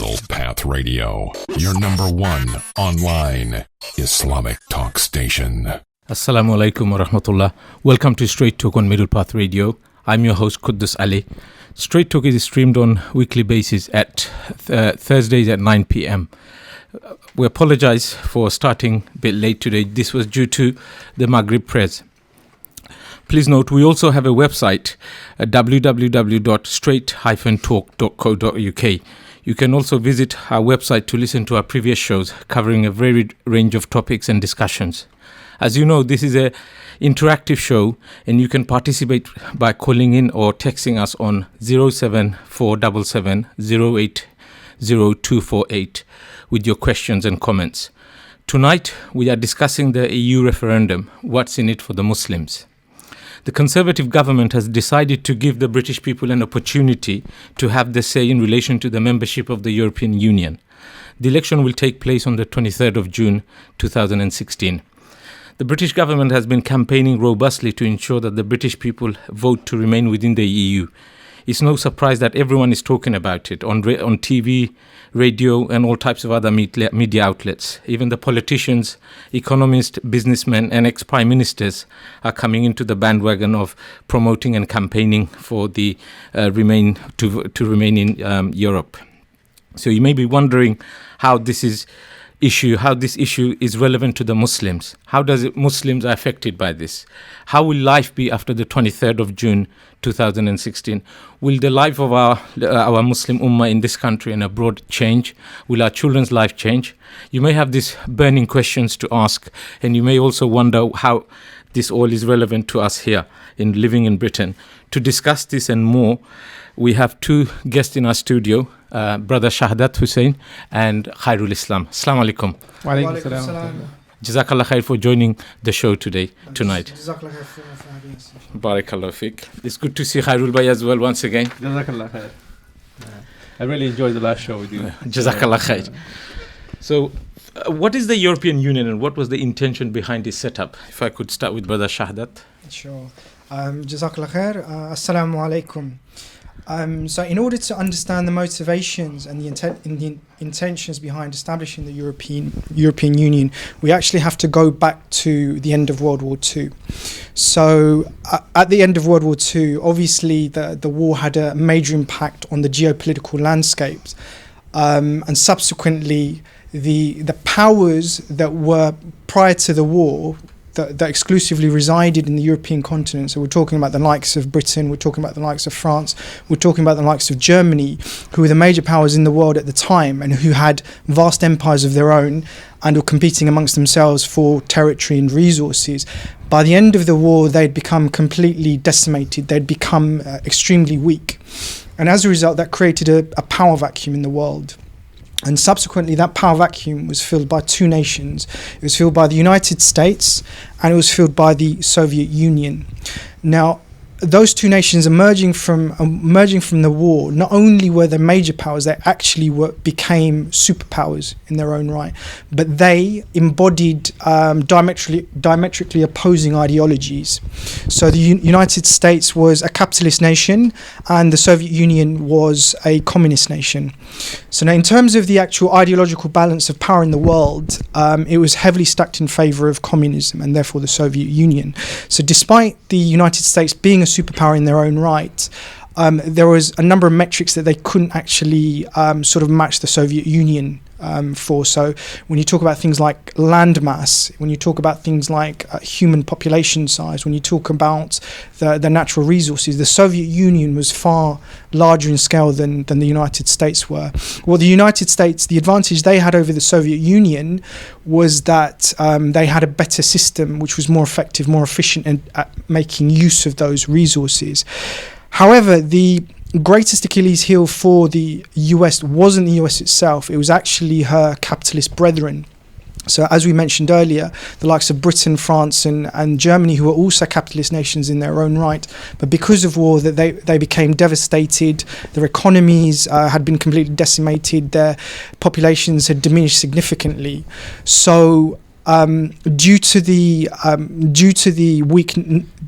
Middle Path Radio, your number one online Islamic talk station. Assalamu alaikum wa rahmatullah. Welcome to Straight Talk on Middle Path Radio. I'm your host Quddus Ali. Straight Talk is streamed on weekly basis at Thursdays at 9 p.m. We apologize for starting a bit late today. This was due to the Maghrib prayers. Please note, we also have a website at www.straight-talk.co.uk. You can also visit our website to listen to our previous shows covering a varied range of topics and discussions. As you know, this is an interactive show and you can participate by calling in or texting us on 07477 080248 with your questions and comments. Tonight, we are discussing the EU referendum, what's in it for the Muslims. The Conservative government has decided to give the British people an opportunity to have their say in relation to the membership of the European Union. The election will take place on the 23rd of June 2016. The British government has been campaigning robustly to ensure that the British people vote to remain within the EU. It's no surprise that everyone is talking about it on TV, radio, and all types of other media outlets. Even the politicians, economists, businessmen, and ex-prime ministers are coming into the bandwagon of promoting and campaigning for the remain in Europe. So you may be wondering how this issue is relevant to the Muslims. How Muslims are affected by this? How will life be after the 23rd of June 2016? Will the life of our Muslim Ummah in this country and abroad change? Will our children's life change? You may have these burning questions to ask, and you may also wonder how this all is relevant to us here in living in Britain. To discuss this and more, we have two guests in our studio, Brother Shahadat Hussain and Khairul Islam. Assalamu alaikum. Wa alaikum salam. Jazakallah khair for joining the show tonight. Jazakallah khair for having us. Barakallah fiqh. It's good to see Khairul Bhai as well once again. Jazakallah khair. I really enjoyed the last show with you. Jazakallah khair. So, what is the European Union and what was the intention behind its setup? If I could start with Brother Shahadat. Sure. Jazakallah khair. Assalamu alaikum. So in order to understand the motivations and the intentions behind establishing the European Union, we actually have to go back to the end of World War II. So at the end of World War II, obviously the war had a major impact on the geopolitical landscapes, and subsequently the powers that were prior to the war that exclusively resided in the European continent. So we're talking about the likes of Britain, we're talking about the likes of France, we're talking about the likes of Germany, who were the major powers in the world at the time and who had vast empires of their own and were competing amongst themselves for territory and resources. By the end of the war, they'd become completely decimated, they'd become extremely weak. And as a result, that created a power vacuum in the world. And subsequently, that power vacuum was filled by two nations. It was filled by the United States and it was filled by the Soviet Union. Now, those two nations emerging from the war, not only were they major powers, they actually became superpowers in their own right, but they embodied diametrically opposing ideologies. So the United States was a capitalist nation and the Soviet Union was a communist nation. So now in terms of the actual ideological balance of power in the world, it was heavily stacked in favor of communism and therefore the Soviet Union. So despite the United States being a superpower in their own right, there was a number of metrics that they couldn't actually sort of match the Soviet Union for. So when you talk about things like land mass, when you talk about things like human population size, when you talk about the natural resources, the Soviet Union was far larger in scale than the United States were. Well, the United States, the advantage they had over the Soviet Union was that they had a better system which was more effective, more efficient at making use of those resources. However, the greatest Achilles heel for the US wasn't the US itself, it was actually her capitalist brethren. So as we mentioned earlier, the likes of Britain, France and Germany, who were also capitalist nations in their own right, but because of war that they became devastated, their economies had been completely decimated, their populations had diminished significantly. So due to the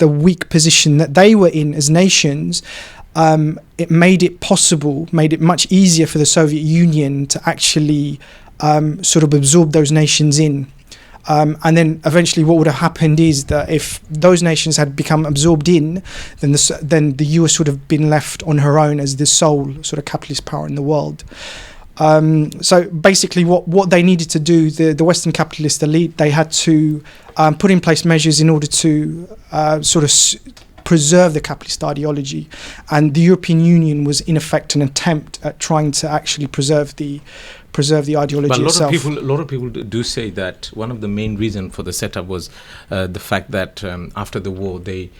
weak position that they were in as nations, it made it possible, made it much easier for the Soviet Union to actually sort of absorb those nations in. And then eventually what would have happened is that if those nations had become absorbed in, then the US would have been left on her own as the sole sort of capitalist power in the world. So basically what they needed to do, the Western capitalist elite, they had to put in place measures in order to sort of preserve the capitalist ideology, and the European Union was in effect an attempt at trying to actually preserve the ideology but itself. A lot of people do say that one of the main reasons for the setup was the fact that after the war they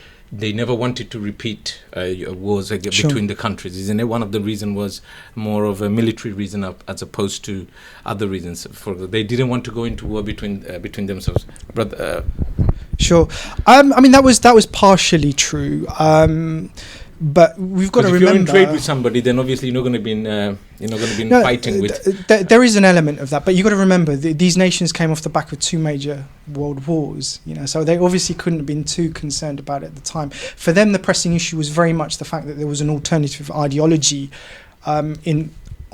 never wanted to repeat wars between the countries, isn't it? One of the reasons was more of a military reason as opposed to other reasons. They didn't want to go into war between themselves. Sure. I mean that was partially true. But we've got to remember, if you're in trade with somebody, then obviously you're not going to be fighting with. There is an element of that, but you've got to remember these nations came off the back of two major world wars, so they obviously couldn't have been too concerned about it at the time. For them, the pressing issue was very much the fact that there was an alternative ideology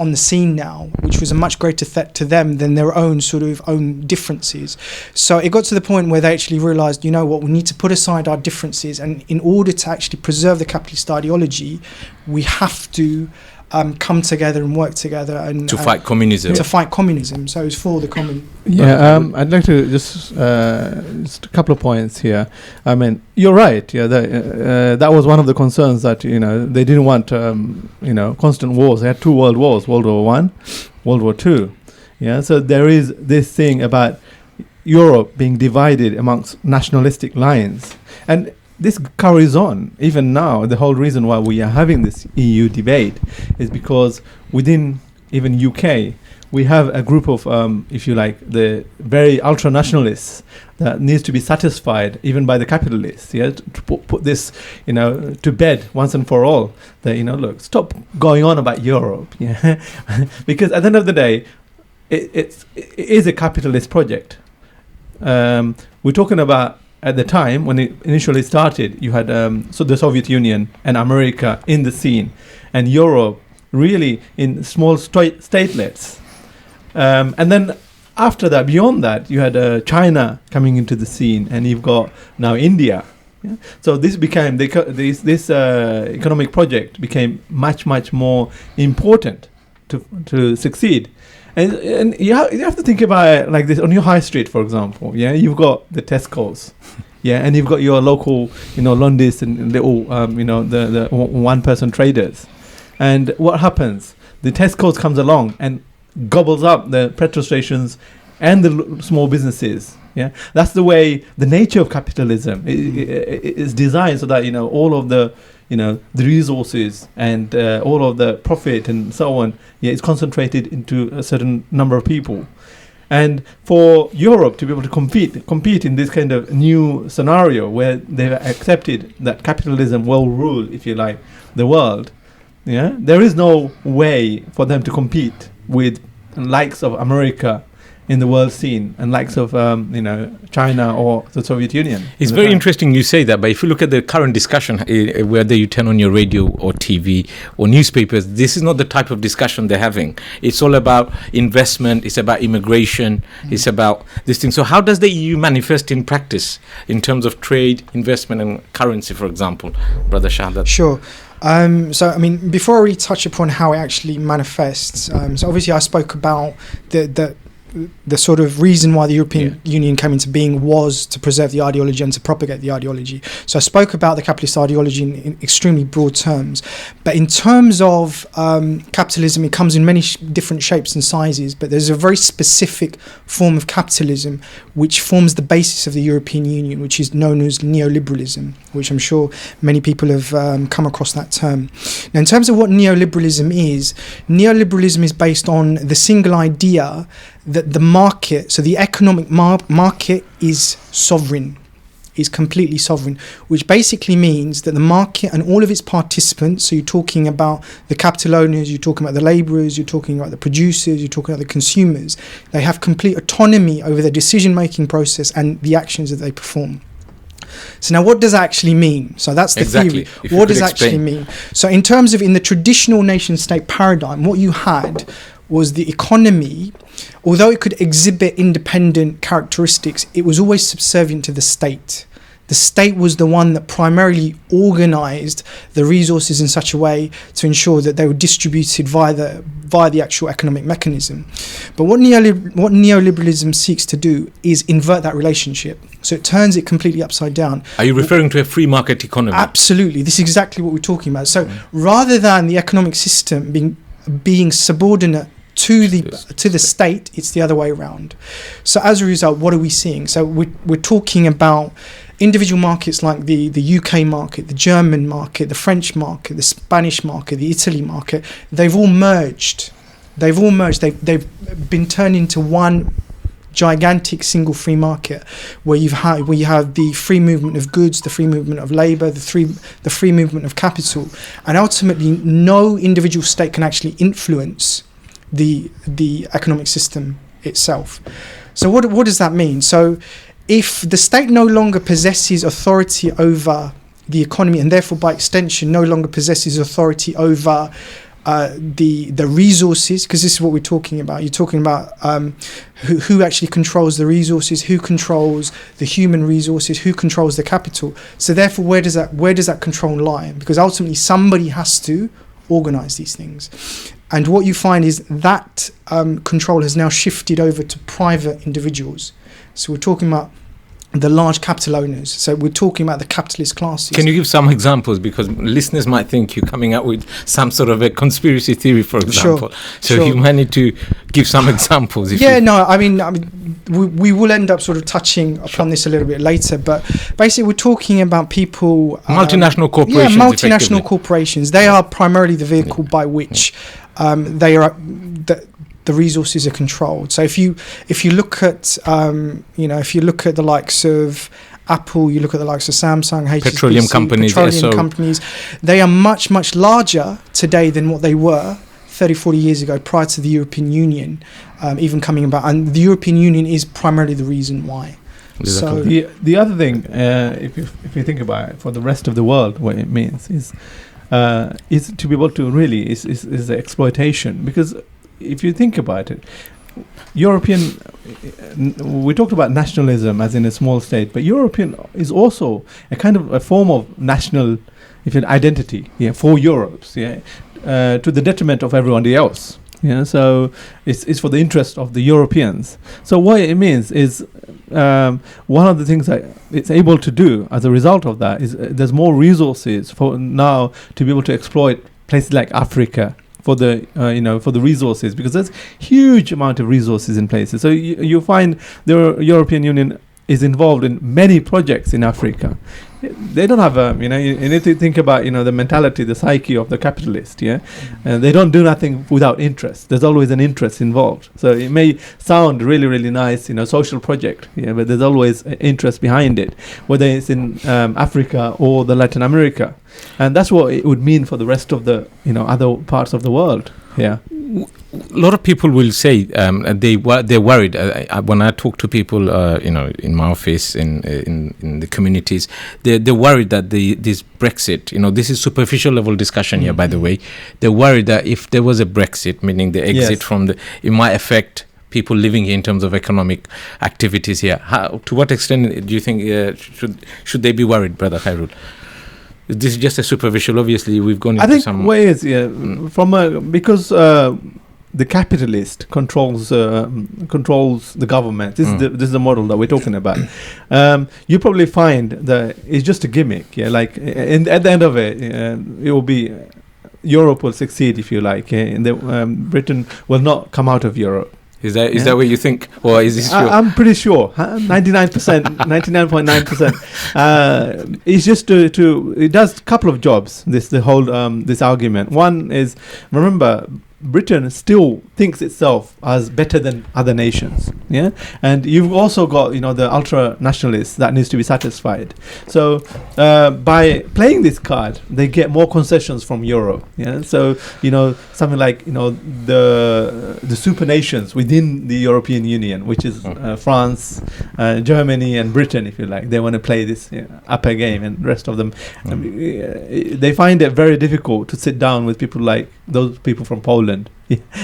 on the scene now, which was a much greater threat to them than their own differences. So it got to the point where they actually realised, you know what, we need to put aside our differences, and in order to actually preserve the capitalist ideology, we have to come together and work together and to fight communism. So it's for the common. Yeah, I'd like to just a couple of points here. I mean, you're right. Yeah, that was one of the concerns that they didn't want constant wars. They had two world wars: World War I, World War II. Yeah, so there is this thing about Europe being divided amongst nationalistic lines, and this carries on even now. The whole reason why we are having this EU debate is because within even UK, we have a group of, if you like, the very ultra-nationalists that needs to be satisfied even by the capitalists, to put this, to bed once and for all. That, look, stop going on about Europe, because at the end of the day, it is a capitalist project. We're talking about, at the time when it initially started, you had the Soviet Union and America in the scene, and Europe really in small statelets. And then after that, beyond that, you had China coming into the scene, and you've got now India. Yeah? So this became this economic project became much more important to succeed. And you have to think about it like this. On your high street, for example, you've got the Tesco's, and you've got your local, Londis and little, the one-person traders. And what happens? The Tesco's comes along and gobbles up the petrol stations and the small businesses. Yeah, that's the way the nature of capitalism is designed, so that all of the the resources and all of the profit and so on, is concentrated into a certain number of people. And for Europe to be able to compete in this kind of new scenario where they've accepted that capitalism will rule, if you like, the world, there is no way for them to compete with likes of America in the world scene and likes of China or the Soviet Union. It's very interesting you say that, but if you look at the current discussion, whether you turn on your radio or TV or newspapers, this is not the type of discussion they're having. It's all about investment, it's about immigration, it's about this thing. So how does the EU manifest in practice in terms of trade, investment and currency, for example, Brother Shahadat? Sure. So, I mean, before I really touch upon how it actually manifests, so obviously I spoke about the sort of reason why the European Union came into being was to preserve the ideology and to propagate the ideology. So I spoke about the capitalist ideology in extremely broad terms. But in terms of capitalism, it comes in many different shapes and sizes, but there's a very specific form of capitalism which forms the basis of the European Union, which is known as neoliberalism, which I'm sure many people have come across that term. Now, in terms of what neoliberalism is based on the single idea that the market, so the economic market is sovereign, is completely sovereign, which basically means that the market and all of its participants, so you're talking about the capital owners, you're talking about the labourers, you're talking about the producers, you're talking about the consumers, they have complete autonomy over their decision-making process and the actions that they perform. So now what does that actually mean? So that's the Exactly. theory. What does that actually mean? So in terms of in the traditional nation state paradigm, what you had was the economy, although it could exhibit independent characteristics, it was always subservient to the state. The state was the one that primarily organized the resources in such a way to ensure that they were distributed via the actual economic mechanism. But what neoliberalism seeks to do is invert that relationship. So it turns it completely upside down. Are you referring to a free market economy? Absolutely. This is exactly what we're talking about. So rather than the economic system being subordinate to the state, it's the other way around. So as a result, what are we seeing? So we're talking about individual markets like the UK market, the German market, the French market, the Spanish market, the Italy market. They've all merged. They've been turned into one gigantic single free market where you have the free movement of goods, the free movement of labour, the free movement of capital, and ultimately no individual state can actually influence the economic system itself. So what does that mean? So if the state no longer possesses authority over the economy, and therefore by extension no longer possesses authority over the resources, because this is what we're talking about. You're talking about who actually controls the resources, who controls the human resources, who controls the capital. So therefore, where does that control lie? Because ultimately somebody has to organize these things. And what you find is that control has now shifted over to private individuals. So we're talking about the large capital owners. So we're talking about the capitalist classes. Can you give some examples? Because listeners might think you're coming out with some sort of a conspiracy theory, for example. So you might need to give some examples. I mean, we will end up sort of touching upon this a little bit later. But basically, we're talking about people... multinational corporations. Yeah, multinational corporations. They are primarily the vehicle by which the resources are controlled. So if you look at the likes of Apple, you look at the likes of Samsung, HSBC, petroleum companies, they are much, much larger today than what they were 30, 40 years ago prior to the European Union even coming about. And the European Union is primarily the reason why. Exactly. So the other thing, if you think about it, for the rest of the world, what it means is to be able to really is the exploitation. Because if you think about it, we talked about nationalism as in a small state, but European is also a kind of a form of national, identity, for Europe's, to the detriment of everybody else. So it's for the interest of the Europeans. So what it means is one of the things that it's able to do as a result of that is there's more resources for now to be able to exploit places like Africa for the for the resources, because there's huge amount of resources in places. So you find the European Union is involved in many projects in Africa. They don't have you need to think about the mentality, the psyche of the capitalist. And they don't do nothing without interest. There's always an interest involved. So it may sound really, really nice, social project, but there's always interest behind it, whether it's in Africa or the Latin America. And that's what it would mean for the rest of the other parts of the world. A lot of people will say they're worried. When I talk to people, in my office, in the communities, they're worried that this Brexit, this is superficial level discussion here, by the way. They're worried that if there was a Brexit, meaning the exit from it might affect people living here in terms of economic activities here. To what extent do you think should they be worried, Brother Khairul? This is just a superficial. Obviously, we've gone into some ways, because the capitalist controls the government. This is the model that we're talking about. You probably find that it's just a gimmick. Like at the end of it, it will be Europe will succeed, if you like, and Britain will not come out of Europe. Is that what you think, or is this sure? I'm pretty sure. 99%, 99.9%. It's just it does a couple of jobs. This argument. One is, remember, Britain still thinks itself as better than other nations, yeah, and you've also got, you know, the ultra nationalists that needs to be satisfied. So by playing this card, they get more concessions from Europe, yeah. So, you know, something like, you know, the super nations within the European Union, which is France, Germany, and Britain, if you like, they want to play this upper game, and the rest of them, they find it very difficult to sit down with people like those people from Poland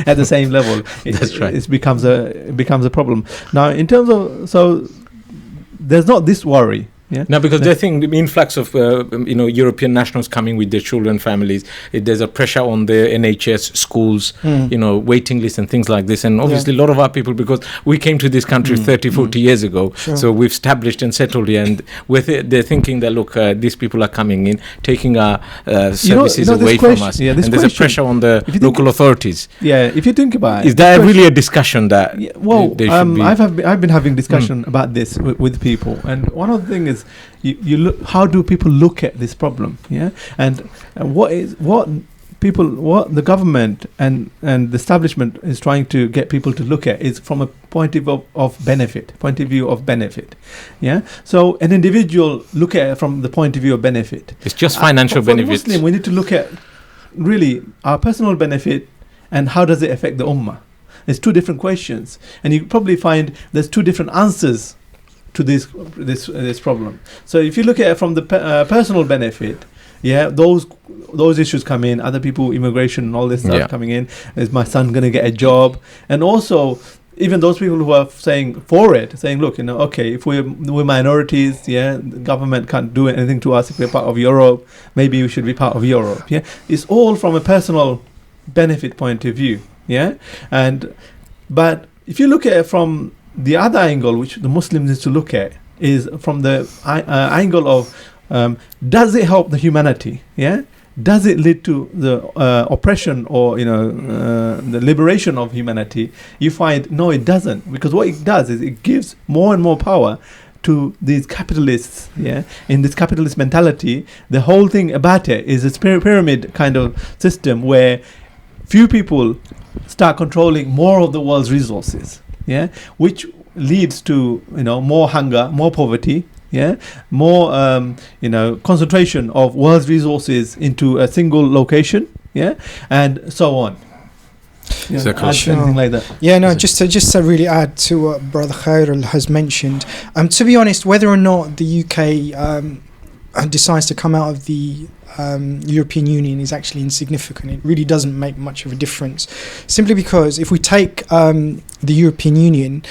at the same level. That's right. It becomes a problem. Now, in terms of, so there's not this worry. Yeah. No, because they think the influx of European nationals coming with their children, families, there's a pressure on the NHS schools, waiting lists and things like this. And obviously a lot of our people, because we came to this country 40 years ago, so we've established and settled here, and they're thinking that, look, these people are coming in, taking our services away from us. Yeah, and there's a pressure on the local authorities. Yeah, if you think about it. Is there really a discussion that I've been having discussion about this with people, and one of the things is, you look, how do people look at this problem? Yeah, and what the government and the establishment is trying to get people to look at is from a point of view of benefit. Yeah, so an individual look at it from the point of view of benefit. It's just financial benefits. For Muslim, we need to look at really our personal benefit and how does it affect the ummah. It's two different questions, and you probably find there's two different answers to this problem. So if you look at it from the personal benefit, those issues come in. Other people, immigration and all this stuff coming in. Is my son going to get a job? And also, even those people who are saying look, okay, if we're minorities, the government can't do anything to us if we're part of Europe. Maybe we should be part of Europe. Yeah, it's all from a personal benefit point of view. Yeah, but if you look at it from the other angle, which the Muslims need to look at, is from the angle of does it help the humanity? Yeah, does it lead to the oppression or the liberation of humanity? You find no, it doesn't, because what it does is it gives more and more power to these capitalists. Yeah, in this capitalist mentality, the whole thing about it is a pyramid kind of system where few people start controlling more of the world's resources. Yeah, which leads to more hunger, more poverty. Yeah, more concentration of world's resources into a single location. Yeah, and so on. Anything like that. Yeah, no, just to really add to what Brother Khairul has mentioned. To be honest, whether or not the UK decides to come out of the European Union is actually insignificant. It really doesn't make much of a difference, simply because if we take the European Union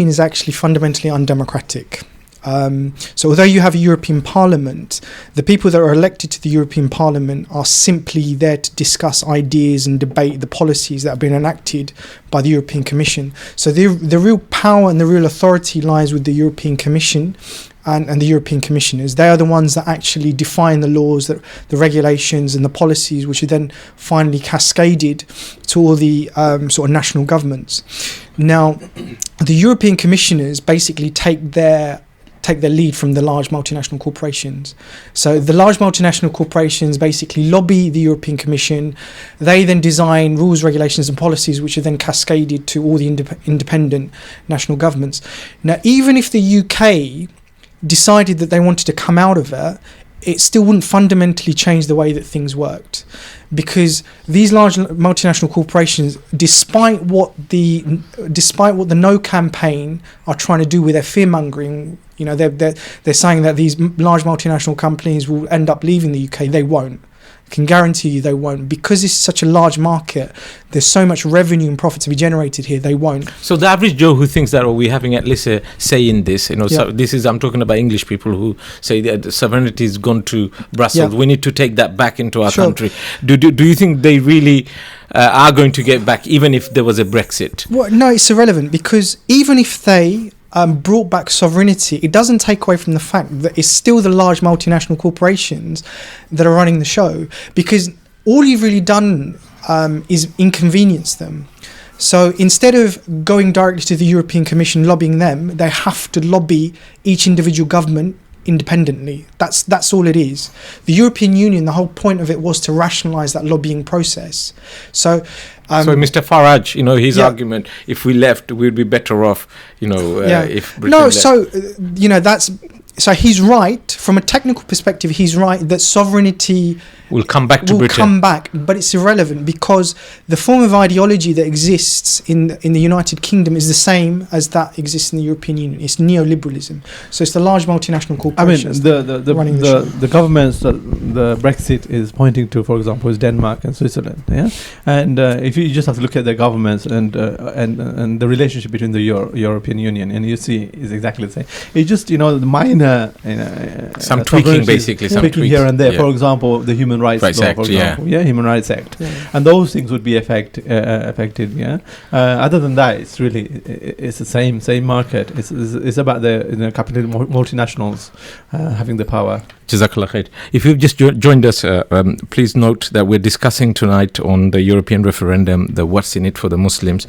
is actually fundamentally undemocratic. So although you have a European Parliament, the people that are elected to the European Parliament are simply there to discuss ideas and debate the policies that have been enacted by the European Commission. So the real power and the real authority lies with the European Commission and the European Commissioners. They are the ones that actually define the laws, the regulations and the policies, which are then finally cascaded to all the sort of national governments. Now, the European Commissioners basically take their lead from the large multinational corporations. So the large multinational corporations basically lobby the European Commission. They then design rules, regulations and policies which are then cascaded to all the independent national governments. Now, even if the UK decided that they wanted to come out of it still wouldn't fundamentally change the way that things worked, because these large multinational corporations, despite what the No campaign are trying to do with their fear mongering, they're saying that these large multinational companies will end up leaving the UK. They won't. I can guarantee you they won't, because it's such a large market. There's so much revenue and profit to be generated here. They won't. So the average Joe who thinks that, we're having at least a say in this, so this is, I'm talking about English people who say that sovereignty has gone to Brussels. We need to take that back into our country. Do you think they really are going to get back, even if there was a Brexit? Well, no, it's irrelevant, because even if they brought back sovereignty, it doesn't take away from the fact that it's still the large multinational corporations that are running the show, because all you've really done is inconvenience them. So instead of going directly to the European Commission, lobbying them, they have to lobby each individual government independently. That's all it is. The European Union, the whole point of it was to rationalise that lobbying process. So Mr. Farage, his argument, if we left, we'd be better off, if Britain left. So he's right. From a technical perspective, he's right that sovereignty will come back to Britain. But it's irrelevant because the form of ideology that exists in the United Kingdom is the same as that exists in the European Union. It's neoliberalism. So it's the large multinational corporations. The governments that the Brexit is pointing to, for example, is Denmark and Switzerland. Yeah, and if you just have to look at their governments and the relationship between the European Union, and you see is exactly the same. It's just the minor some tweaking, basically, some tweaking here and there. For example, the Human Rights Law, Act, for example, Human Rights Act, and those things would be affected. Other than that, it's the same market. It's about the capital multinationals having the power. Jazakallah khair. If you've just joined us, please note that we're discussing tonight on the European referendum, the what's in it for the Muslims.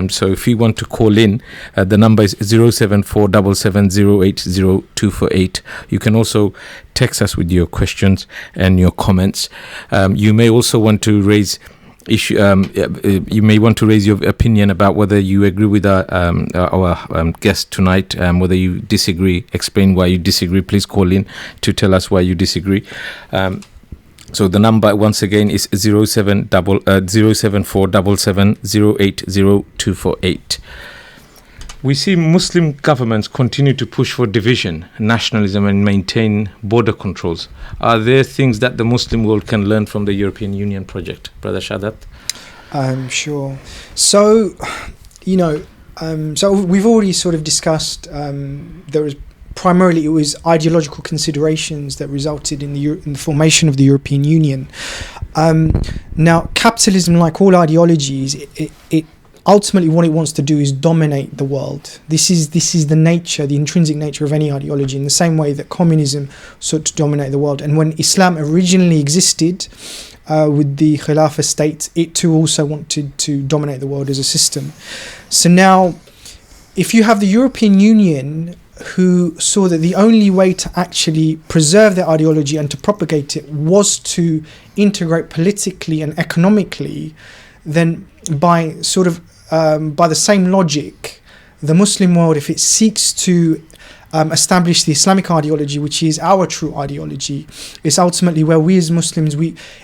So if you want to call in, the number is 07477080248. You can also text us with your questions and your comments. You may also want to raise you may want to raise your opinion about whether you agree with our guest tonight, whether you disagree, explain why you disagree. Please call in to tell us why you disagree. So the number once again is 07477080248. We see Muslim governments continue to push for division, nationalism, and maintain border controls. Are there things that the Muslim world can learn from the European Union project, Brother Shadat? Sure. So, so we've already sort of discussed. It was ideological considerations that resulted in the formation of the European Union. Now, capitalism, like all ideologies, it ultimately what it wants to do is dominate the world. This is the intrinsic nature of any ideology, in the same way that communism sought to dominate the world. And when Islam originally existed with the Khilafah state, it too also wanted to dominate the world as a system. So now, if you have the European Union, who saw that the only way to actually preserve their ideology and to propagate it was to integrate politically and economically, then by the same logic, the Muslim world, if it seeks to establish the Islamic ideology, which is our true ideology, is ultimately where we as Muslims,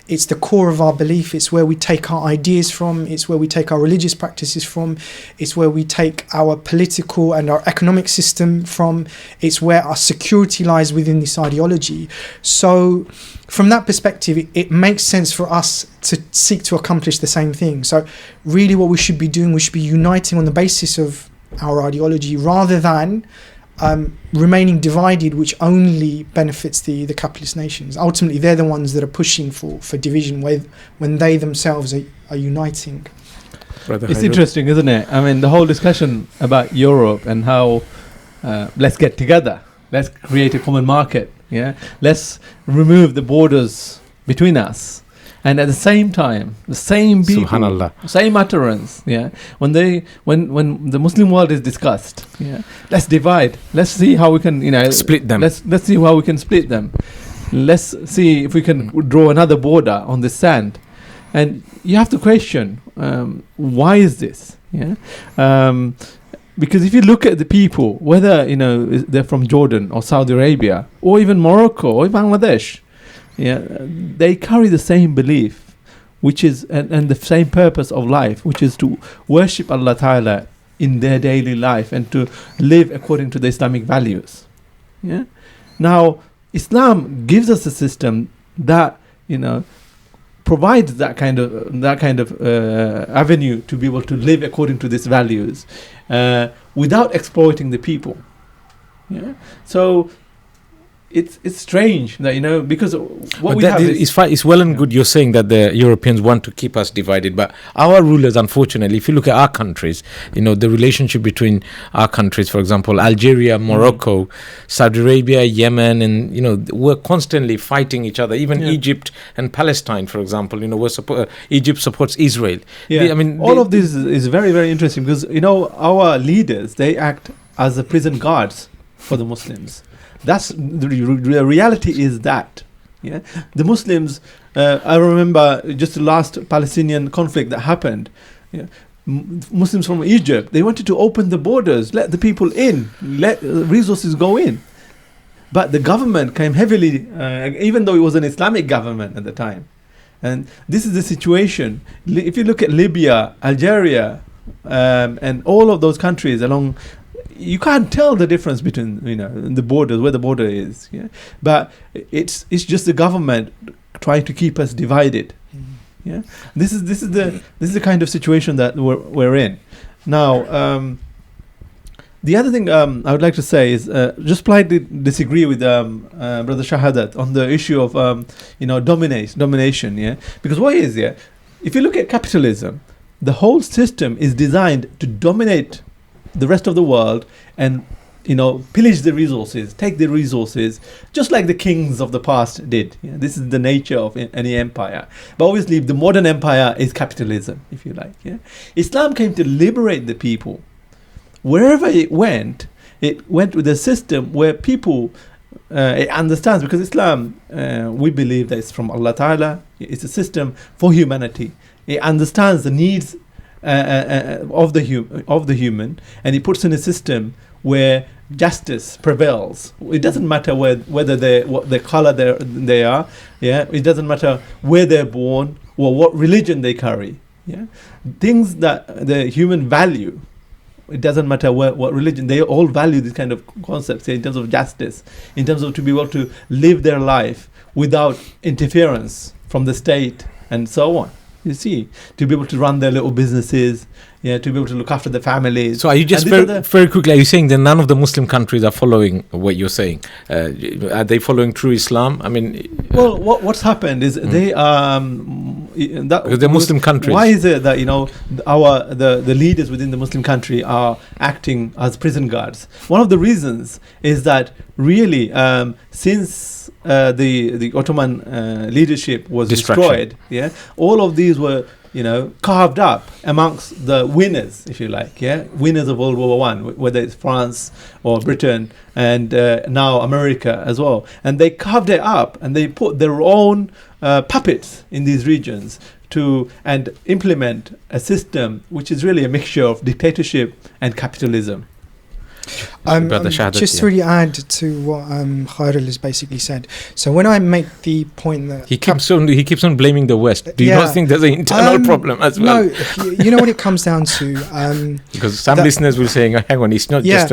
it's the core of our belief, it's where we take our ideas from, it's where we take our religious practices from, it's where we take our political and our economic system from, it's where our security lies within this ideology. So from that perspective, it makes sense for us to seek to accomplish the same thing. So really what we should be doing, we should be uniting on the basis of our ideology rather than remaining divided, which only benefits the capitalist nations. Ultimately, they're the ones that are pushing for division when they themselves are uniting. It's interesting, isn't it? I mean, the whole discussion about Europe and how let's get together, let's create a common market, let's remove the borders between us. And at the same time, the same people, Subhanallah, same utterance, when the Muslim world is discussed, let's divide, let's see how we can, split them. Let's see how we can split them. Let's see if we can draw another border on the sand. And you have to question, why is this? Because if you look at the people, whether they're from Jordan or Saudi Arabia or even Morocco or Bangladesh, they carry the same belief, which is and the same purpose of life, which is to worship Allah Ta'ala in their daily life and to live according to the Islamic values. Now, Islam gives us a system that provides that kind of avenue to be able to live according to these values without exploiting the people. So it's strange that because what we have it's well and good you're saying that the Europeans want to keep us divided, but our rulers, unfortunately, if you look at our countries, the relationship between our countries, for example, Algeria, Morocco, Saudi Arabia, Yemen, and we're constantly fighting each other. Even Egypt and Palestine, for example, Egypt supports Israel. All of this is very, very interesting because our leaders, they act as the prison guards for the Muslims. That's the reality is that. Yeah, the Muslims. I remember just the last Palestinian conflict that happened. Yeah. Muslims from Egypt, they wanted to open the borders, let the people in, let resources go in. But the government came heavily, even though it was an Islamic government at the time. And this is the situation. If you look at Libya, Algeria, and all of those countries along, you can't tell the difference between the borders, where the border is. Yeah? But it's just the government trying to keep us divided. Yeah, this is the kind of situation that we're in now. The other thing I would like to say is just politely disagree with Brother Shahadat on the issue of domination. Yeah, because what is there? If you look at capitalism, the whole system is designed to dominate the rest of the world and pillage the resources, take the resources, just like the kings of the past did. Yeah? This is the nature of any empire. But obviously, the modern empire is capitalism, if you like. Yeah? Islam came to liberate the people. Wherever it went with a system where people it understands, because Islam, we believe that it's from Allah Ta'ala. It's a system for humanity. It understands the needs of the human, and it puts in a system where justice prevails. It doesn't matter whether what the color they are. Yeah, it doesn't matter where they're born or what religion they carry. Yeah, things that the human value. It doesn't matter what religion. They all value this kind of concepts in terms of justice, in terms of to be able to live their life without interference from the state and so on. You see, to be able to run their little businesses, to be able to look after their families. So are you just very quickly, are you saying that none of the Muslim countries are following what you're saying? Are they following true Islam? I mean... Well, what's happened is they are... because they're Muslim countries. Why is it that, the leaders within the Muslim country are acting as prison guards? One of the reasons is that really, since the Ottoman leadership was destroyed, all of these were carved up amongst the winners, if you like, winners of World War I, whether it's France or Britain and now America as well. And they carved it up and they put their own puppets in these regions and implement a system which is really a mixture of dictatorship and capitalism. Just to really add to what Khairul has basically said. So when I make the point that he keeps on blaming the West, do you not think there's an internal problem as well? No, you know what it comes down to. Because some listeners will say, "Hang on, it's not just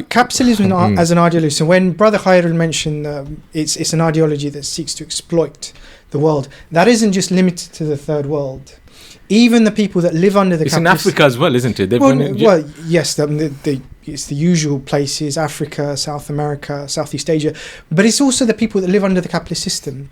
capitalism as an ideology." So when Brother Khairul mentioned it's an ideology that seeks to exploit the world, that isn't just limited to the third world. Even the people that live under the it's in Africa as well, isn't it? Yes, it's the usual places: Africa, South America, Southeast Asia. But it's also the people that live under the capitalist system.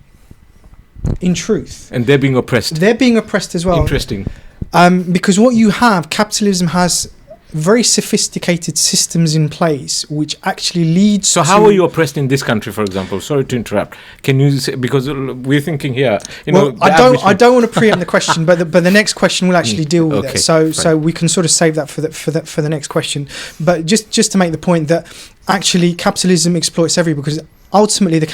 In truth, and they're being oppressed. They're being oppressed as well. Interesting. Because what you have, capitalism has very sophisticated systems in place, which actually leads. So how are you oppressed in this country, for example? Sorry to interrupt. Can you say, because we're thinking here, I don't want to preempt the question, but the next question will actually deal with it. So we can sort of save that for the next question. But just to make the point that actually capitalism exploits everyone, because ultimately the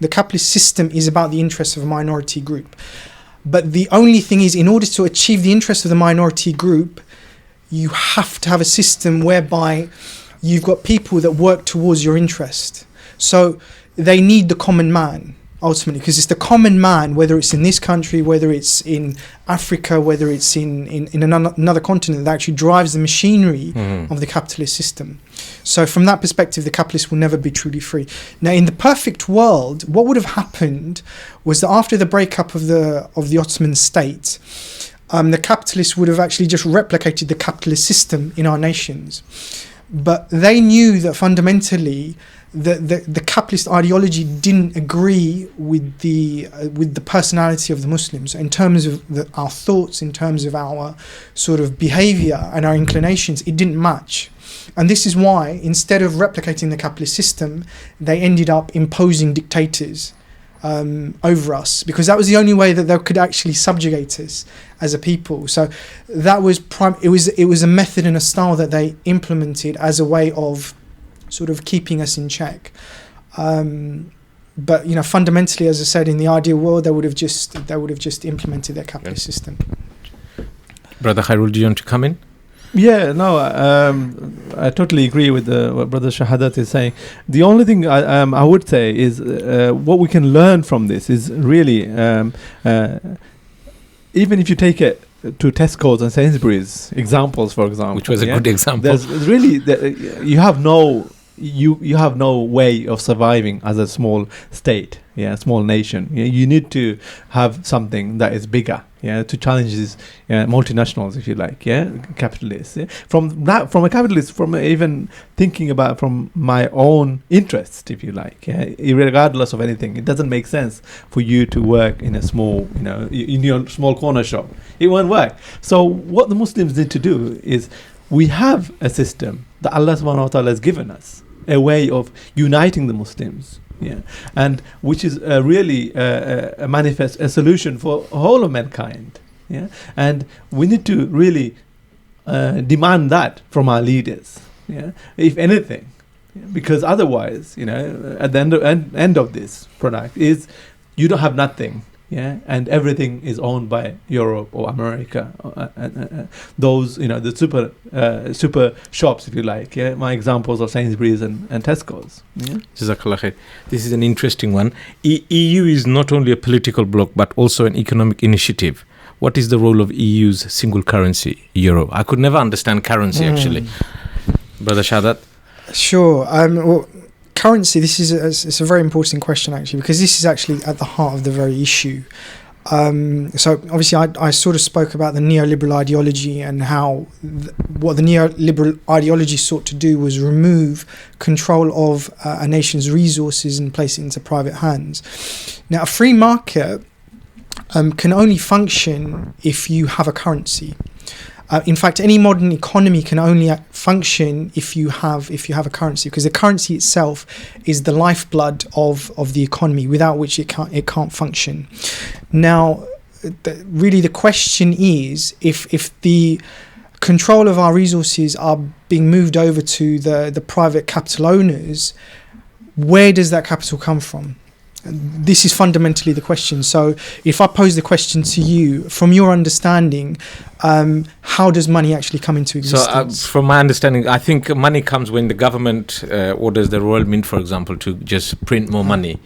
capitalist system is about the interests of a minority group. But the only thing is, in order to achieve the interests of the minority group, you have to have a system whereby you've got people that work towards your interest. So they need the common man, ultimately, because it's the common man, whether it's in this country, whether it's in Africa, whether it's in another continent, that actually drives the machinery of the capitalist system. So from that perspective, the capitalists will never be truly free. Now, in the perfect world, what would have happened was that after the breakup of the Ottoman state, the capitalists would have actually just replicated the capitalist system in our nations. But they knew that fundamentally the capitalist ideology didn't agree with the personality of the Muslims in terms of our thoughts, in terms of our sort of behavior and our inclinations. It didn't match. And this is why, instead of replicating the capitalist system, they ended up imposing dictators over us, because that was the only way that they could actually subjugate us as a people. So that was it was a method and a style that they implemented as a way of sort of keeping us in check. But fundamentally, as I said, in the ideal world, they would have just implemented their capitalist system. Brother Khairul, do you want to come in? Yeah, no, I totally agree with what Brother Shahadat is saying. The only thing I would say is what we can learn from this is really, even if you take it to Tesco's and Sainsbury's examples, for example, which was a good example. There's really you have no way of surviving as a small state, small nation. You need to have something that is bigger, to challenge these multinationals, if you like, capitalists. From a capitalist, from even thinking about from my own interest, if you like, regardless of anything, it doesn't make sense for you to work in a small, in your small corner shop. It won't work. So what the Muslims need to do is, we have a system that Allah subhanahu wa ta'ala has given us, a way of uniting the Muslims, and which is really a solution for whole of mankind, and we need to really demand that from our leaders, if anything, because otherwise, at the end of this product is you don't have nothing. And everything is owned by Europe or America, those the super shops, if you like. My examples are Sainsbury's and Tesco's. Jazakallah khair. This is an interesting one. EU is not only a political bloc but also an economic initiative. What is the role of EU's single currency, euro? I could never understand currency actually. Brother Shahadat. Sure. Well, currency, it's a very important question actually, because this is actually at the heart of the very issue. So obviously I sort of spoke about the neoliberal ideology and how what the neoliberal ideology sought to do was remove control of a nation's resources and place it into private hands. Now, a free market can only function if you have a currency. In fact, any modern economy can only function if you have a currency, because the currency itself is the lifeblood of the economy, without which it can't function. Now, really, the question is, if the control of our resources are being moved over to the private capital owners, where does that capital come from? This is fundamentally the question. So if I pose the question to you, from your understanding, how does money actually come into existence? So from my understanding, I think money comes when the government orders the Royal Mint, for example, to just print more money,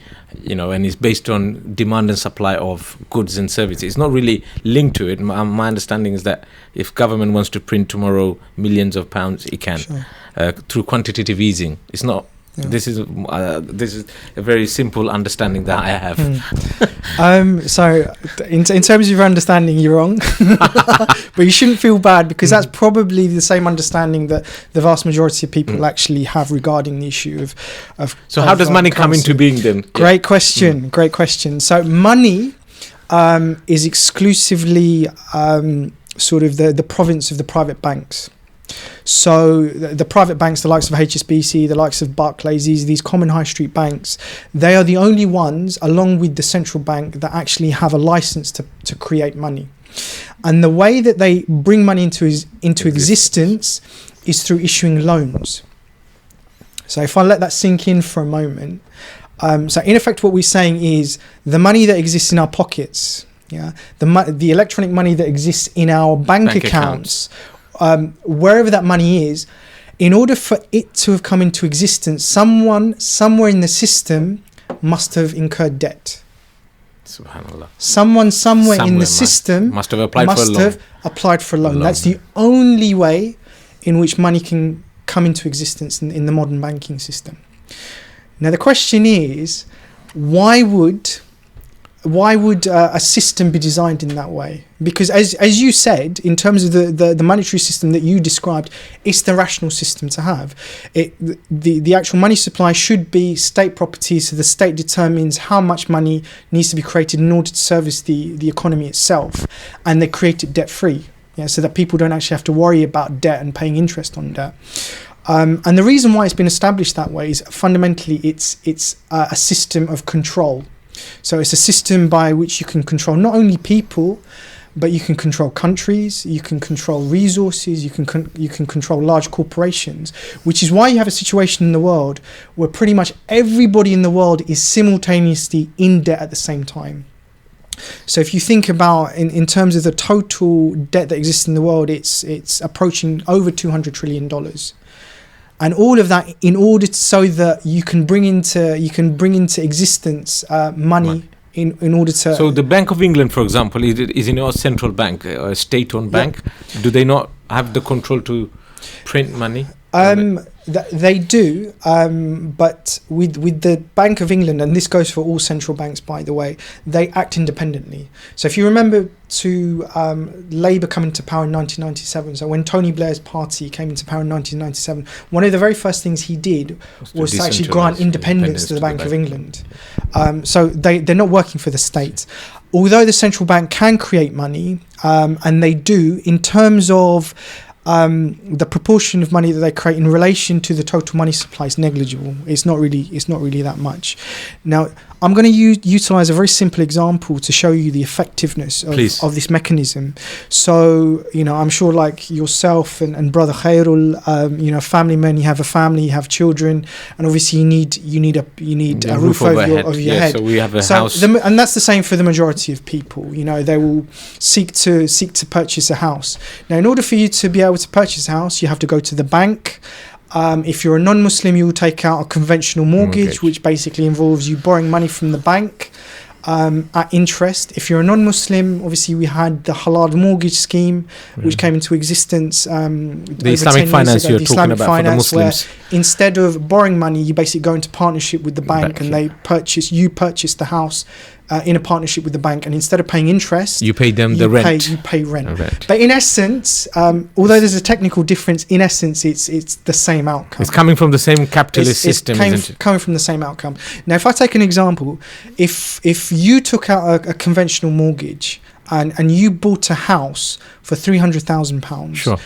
and it's based on demand and supply of goods and services. It's not really linked to it. My understanding is that if government wants to print tomorrow millions of pounds, it can, through quantitative easing. It's not. Yeah. This is a very simple understanding that I have. So in terms of your understanding, you're wrong, but you shouldn't feel bad, because that's probably the same understanding that the vast majority of people actually have regarding the issue of. So how does money come into being then? Great question. Great question. So money is exclusively sort of the province of the private banks. So the private banks, the likes of HSBC, the likes of Barclays, these common high street banks, they are the only ones, along with the central bank, that actually have a license to create money. And the way that they bring money into existence is through issuing loans. So if I let that sink in for a moment, so in effect what we're saying is the money that exists in our pockets, the electronic money that exists in our bank accounts, wherever that money is, in order for it to have come into existence, someone somewhere in the system must have incurred debt. Subhanallah. Someone somewhere in the system must have applied for a loan. That's the only way in which money can come into existence in the modern banking system. Now the question is, why would a system be designed in that way? Because as you said, in terms of the monetary system that you described, it's the rational system to have. The actual money supply should be state property, so the state determines how much money needs to be created in order to service the economy itself, and they create it debt-free, so that people don't actually have to worry about debt and paying interest on debt. And the reason why it's been established that way is fundamentally it's a system of control. So it's a system by which you can control not only people, but you can control countries, you can control resources, you can control large corporations, which is why you have a situation in the world where pretty much everybody in the world is simultaneously in debt at the same time. So if you think about in terms of the total debt that exists in the world, it's approaching over $200 trillion. And all of that in order so that you can bring into existence money in order to. So the Bank of England, for example, is in a central bank, a state-owned bank. Do they not have the control to print money? They do, but with the Bank of England, and this goes for all central banks, by the way, they act independently. So if you remember Labour coming to power in 1997, so when Tony Blair's party came into power in 1997, one of the very first things he did was to actually grant independence to the Bank of England. So they're not working for the state. Although the central bank can create money, and they do, in terms of the proportion of money that they create in relation to the total money supply is negligible. It's not really that much. Now, I'm going to utilize a very simple example to show you the effectiveness of this mechanism. So, I'm sure like yourself and Brother Khairul, family men, you have a family, you have children, and obviously you need a roof over your head. So we have a house. And that's the same for the majority of people. They will seek to purchase a house. Now, in order for you to be able to purchase a house, you have to go to the bank. If you're a non-Muslim, you will take out a conventional mortgage, which basically involves you borrowing money from the bank at interest. If you're a non-Muslim, obviously we had the halal mortgage scheme, which came into existence. The Islamic finance you're talking about for the Muslims. Instead of borrowing money, you basically go into partnership with the bank, and you purchase the house in a partnership with the bank, and instead of paying interest, you pay them the rent. You pay rent. But in essence, although there's a technical difference, in essence, it's the same outcome. It's coming from the same capitalist system, isn't it? Coming from the same outcome. Now, if I take an example, if you took out a conventional mortgage and you bought a house for £300,000, sure.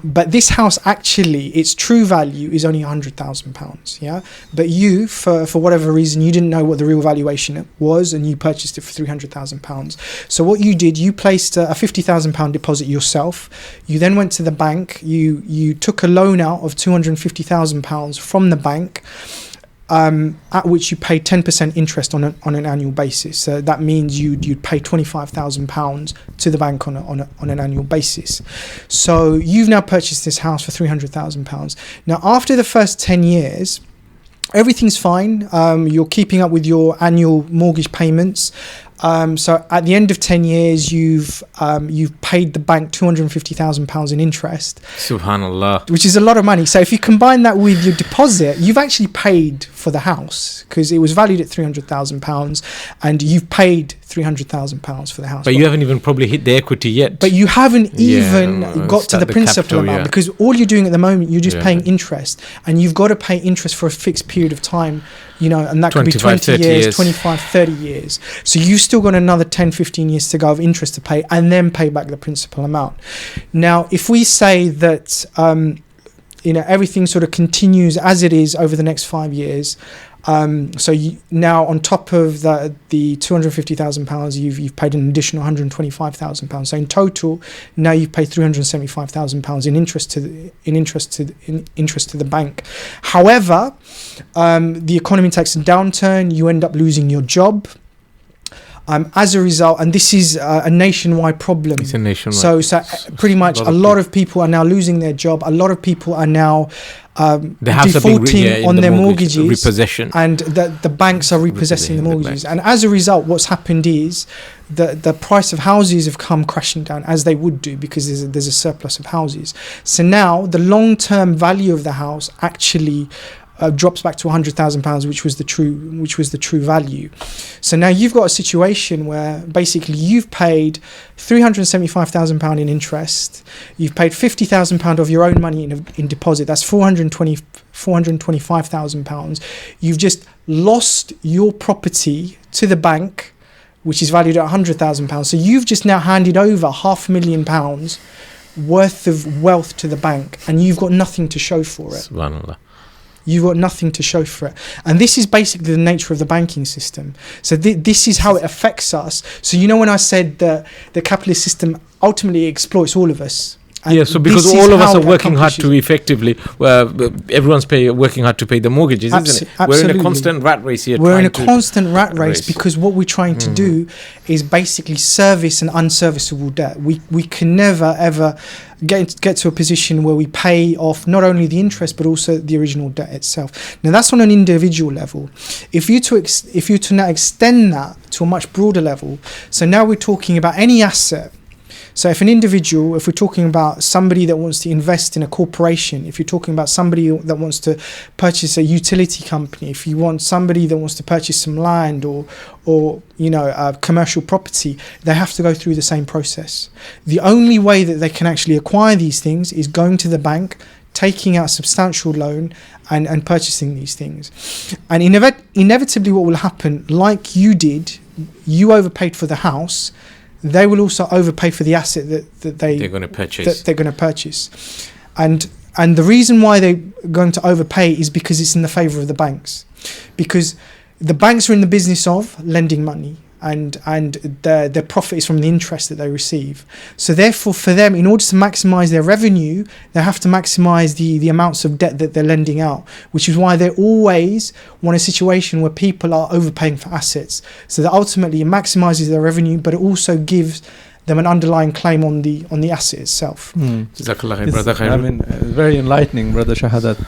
But this house actually, its true value is only £100,000. Yeah, but you, for whatever reason, you didn't know what the real valuation was, and you purchased it for £300,000. So what you did, you placed a £50,000 deposit yourself. You then went to the bank. You took a loan out of £250,000 from the bank. At which you pay 10% interest on an annual basis. So that means you'd pay £25,000 to the bank on an annual basis. So you've now purchased this house for £300,000. Now, after the first 10 years, everything's fine. You're keeping up with your annual mortgage payments. So at the end of 10 years, you've paid the bank £250,000 in interest. Subhanallah. Which is a lot of money. So if you combine that with your deposit, you've actually paid for the house because it was valued at £300,000, and you've paid £300,000 for the house. But you haven't even probably hit the equity yet. But you haven't even got to the principal amount, because all you're doing at the moment, you're just paying interest, and you've got to pay interest for a fixed period of time. And that could be 20 years, 25, 30 years. So you've still got another 10, 15 years to go of interest to pay, and then pay back the principal amount. Now, if we say that, everything sort of continues as it is over the next 5 years, so now on top of the £250,000, you've paid an additional £125,000. So in total, now you've paid £375,000 in interest to the bank. However, the economy takes a downturn. You end up losing your job. As a result, and this is a nationwide problem. It's a nationwide. So pretty much a lot of people are now losing their job. A lot of people are now defaulting on their mortgages, repossession, and the banks are repossessing the mortgages. And as a result, what's happened is the price of houses have come crashing down, as they would do, because there's a surplus of houses. So now the long-term value of the house actually drops back to £100,000, which was the true value. So now you've got a situation where basically you've paid £375,000 in interest, you've paid £50,000 of your own money in deposit. That's £425,000. You've just lost your property to the bank, which is valued at £100,000. So you've just now handed over £500,000 worth of wealth to the bank, and you've got nothing to show for it. Subhanallah. you've got nothing to show for it. And this is basically the nature of the banking system. So this is how it affects us. So when I said that the capitalist system ultimately exploits all of us. Yeah, so because all of us are working hard to effectively, everyone's working hard to pay the mortgages, isn't it? Absolutely. We're in a constant rat race here. We're in a constant rat race because what we're trying to do is basically service an unserviceable debt. We can never ever get to a position where we pay off not only the interest but also the original debt itself. Now that's on an individual level. If you to now extend that to a much broader level, so now we're talking about any asset. So if we're talking about somebody that wants to invest in a corporation, if you're talking about somebody that wants to purchase a utility company, if you want somebody that wants to purchase some land or commercial property, they have to go through the same process. The only way that they can actually acquire these things is going to the bank, taking out a substantial loan and purchasing these things. And inevitably what will happen, like you did, you overpaid for the house, they will also overpay for the asset that they're going to purchase. And the reason why they're going to overpay is because it's in the favour of the banks. Because the banks are in the business of lending money and their profit is from the interest that they receive. So therefore for them, in order to maximise their revenue, they have to maximise the amounts of debt that they're lending out, which is why they always want a situation where people are overpaying for assets. So that ultimately it maximises their revenue, but it also gives them an underlying claim on the asset itself. Very enlightening, Brother Shahadat.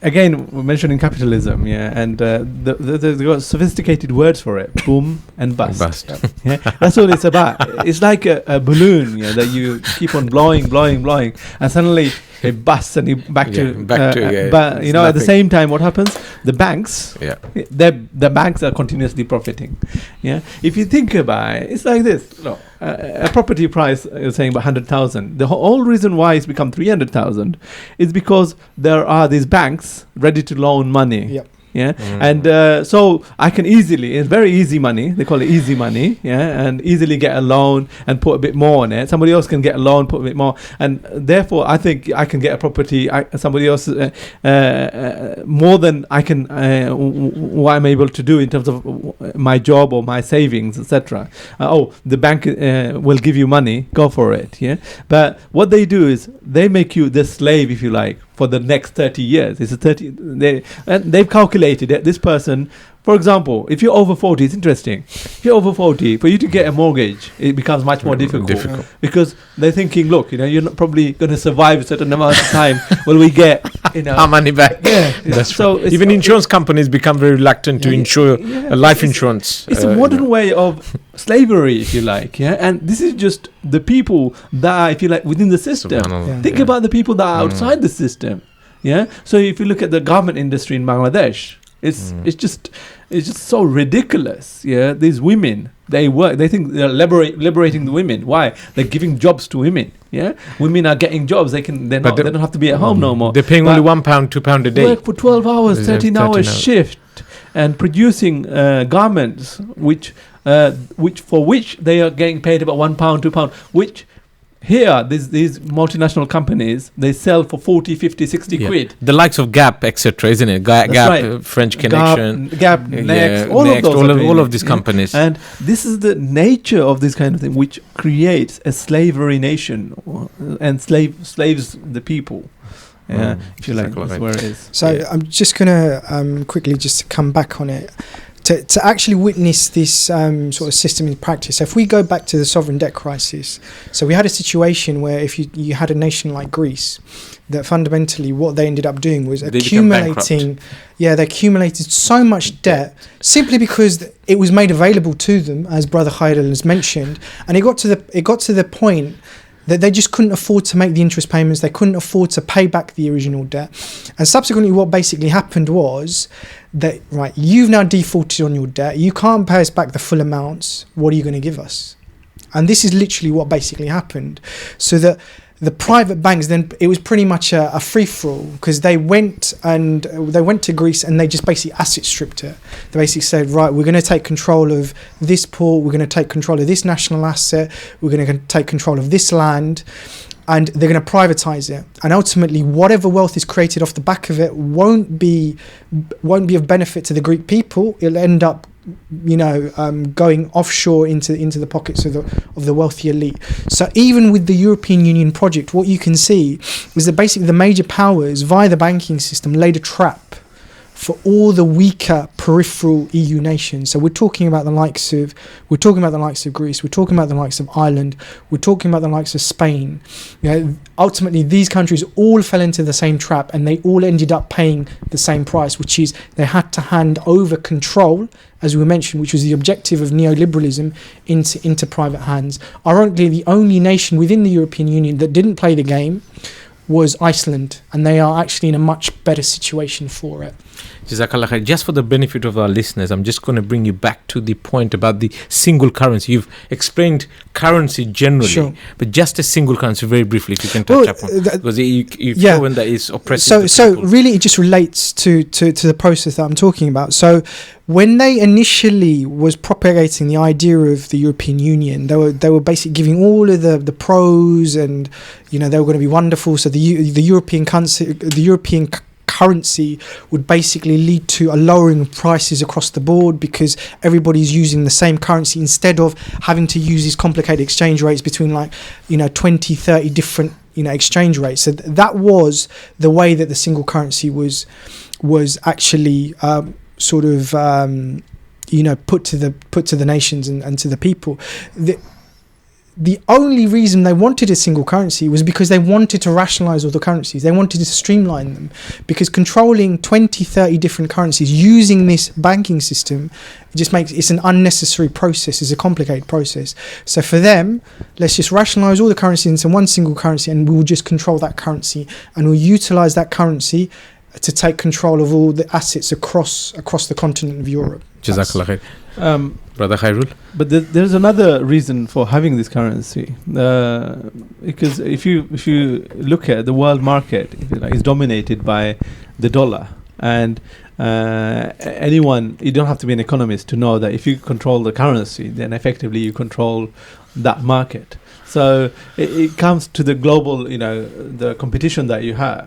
Again, we're mentioning capitalism, and they've got sophisticated words for it: boom and bust. Yeah, that's all it's about. It's like a balloon, that you keep on blowing, and suddenly it busts and you back to. But at the same time, what happens? The banks, the banks are continuously profiting. Yeah, if you think about it, it's like this. Look, a property price you're saying about 100,000. The whole reason why it's become 300,000 is because there are these banks ready to loan money. Yep. Yeah, and so I can easily, it's very easy money, they call it easy money, and easily get a loan and put a bit more on it. Somebody else can get a loan, put a bit more, and therefore I think I can get a property, somebody else more than I can, what I'm able to do in terms of my job or my savings, etc. The bank will give you money, go for it, But what they do is they make you the slave, if you like, for the next 30 years. They've calculated that this person, for example, if you're over 40, it's interesting. If you're over 40, for you to get a mortgage, it becomes much more difficult. Because they're thinking, look, you're not probably going to survive a certain amount of time. Will we get, our money back? Yeah, that's so. Even insurance companies become very reluctant to insure a life insurance. It's a modern way of slavery, if you like. And this is just the people that are, if you like, within the system. Think about the people that are outside the system. So if you look at the garment industry in Bangladesh, it's just so ridiculous. These women, they work, they think they're liberating the women. Why? They're giving jobs to women. Women are getting jobs. They don't have to be at home no more. They're paying only £1, £2 a day. Work for 12 hours, 13 hours shift, and producing garments which for which they are getting paid about £1, £2, which here, these multinational companies, they sell for 40, 50, 60 quid. The likes of Gap, etc., isn't it? Gap, right. French Connection. Gap, Next, all of these companies. And this is the nature of this kind of thing, which creates a slavery nation and slaves the people. If you like, that's where it is. So I'm just going to quickly just come back on it. To actually witness this sort of system in practice, if we go back to the sovereign debt crisis, so we had a situation where if you had a nation like Greece, that fundamentally what they ended up doing was accumulating, they accumulated so much debt simply because it was made available to them, as Brother Khairul has mentioned, and it got to the point that they just couldn't afford to make the interest payments, they couldn't afford to pay back the original debt. And subsequently what basically happened was that, right, you've now defaulted on your debt, you can't pay us back the full amounts, what are you going to give us? And this is literally what basically happened. So that the private banks, then it was pretty much a free-for-all, because they went to Greece and they just basically asset stripped it. They basically said, right, we're going to take control of this port, we're going to take control of this national asset, we're going to take control of this land, and they're going to privatize it. And ultimately, whatever wealth is created off the back of it won't be of benefit to the Greek people. It'll end up going offshore into the pockets of the wealthy elite. So even with the European Union project, what you can see is that basically the major powers via the banking system laid a trap for all the weaker peripheral EU nations. So we're talking about the likes of Greece, we're talking about the likes of Ireland, we're talking about the likes of Spain. Ultimately these countries all fell into the same trap, and they all ended up paying the same price, which is they had to hand over control, as we mentioned, which was the objective of neoliberalism, into private hands. Ironically, the only nation within the European Union that didn't play the game was Iceland, and they are actually in a much better situation for it. Jazakallah khair. Just for the benefit of our listeners, I'm just going to bring you back to the point about the single currency. You've explained currency generally, sure, but just a single currency, very briefly, if you can touch upon, because you've shown that it's oppressive. So really, it just relates to the process that I'm talking about. So when they initially was propagating the idea of the European Union, they were basically giving all of the pros, and they were going to be wonderful. So the European currency would basically lead to a lowering of prices across the board, because everybody's using the same currency instead of having to use these complicated exchange rates between 20-30 different exchange rates. So that was the way that the single currency was actually put to the nations and to the people. The only reason they wanted a single currency was because they wanted to rationalize all the currencies. They wanted to streamline them, because controlling 20-30 different currencies using this banking system just makes it's an unnecessary process. It's a complicated process. So for them, let's just rationalize all the currencies into one single currency, and we'll just control that currency, and we'll utilize that currency to take control of all the assets across the continent of Europe. Jazakallah khair. Brother Khairul? But there's another reason for having this currency, because if you look at the world market, it's dominated by the dollar, and you don't have to be an economist to know that if you control the currency, then effectively you control that market. So it comes to the global, the competition that you have.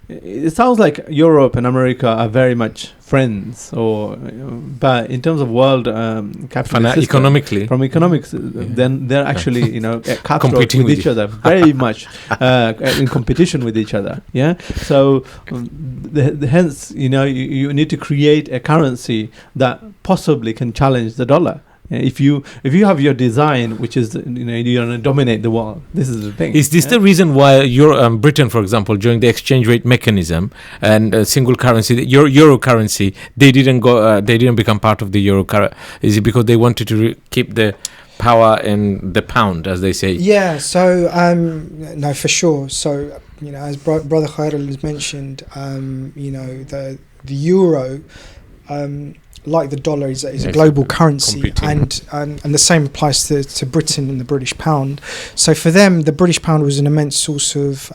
It sounds like Europe and America are very much friends, but in terms of world capitalist system, economically, from economics, then they're actually competing with each other, very much in competition with each other. Yeah. So hence, you need to create a currency that possibly can challenge the dollar. If you have your design, which is you're going to dominate the world, this is the thing. Is this the reason why Britain, for example, during the exchange rate mechanism and single currency, the euro currency, they didn't become part of the euro currency? Is it because they wanted to keep the power in the pound, as they say? Yeah. So no, for sure. So as Brother Khairul has mentioned, the euro. Like the dollar is a global currency, and the same applies to Britain and the British pound. So for them, the British pound was an immense source of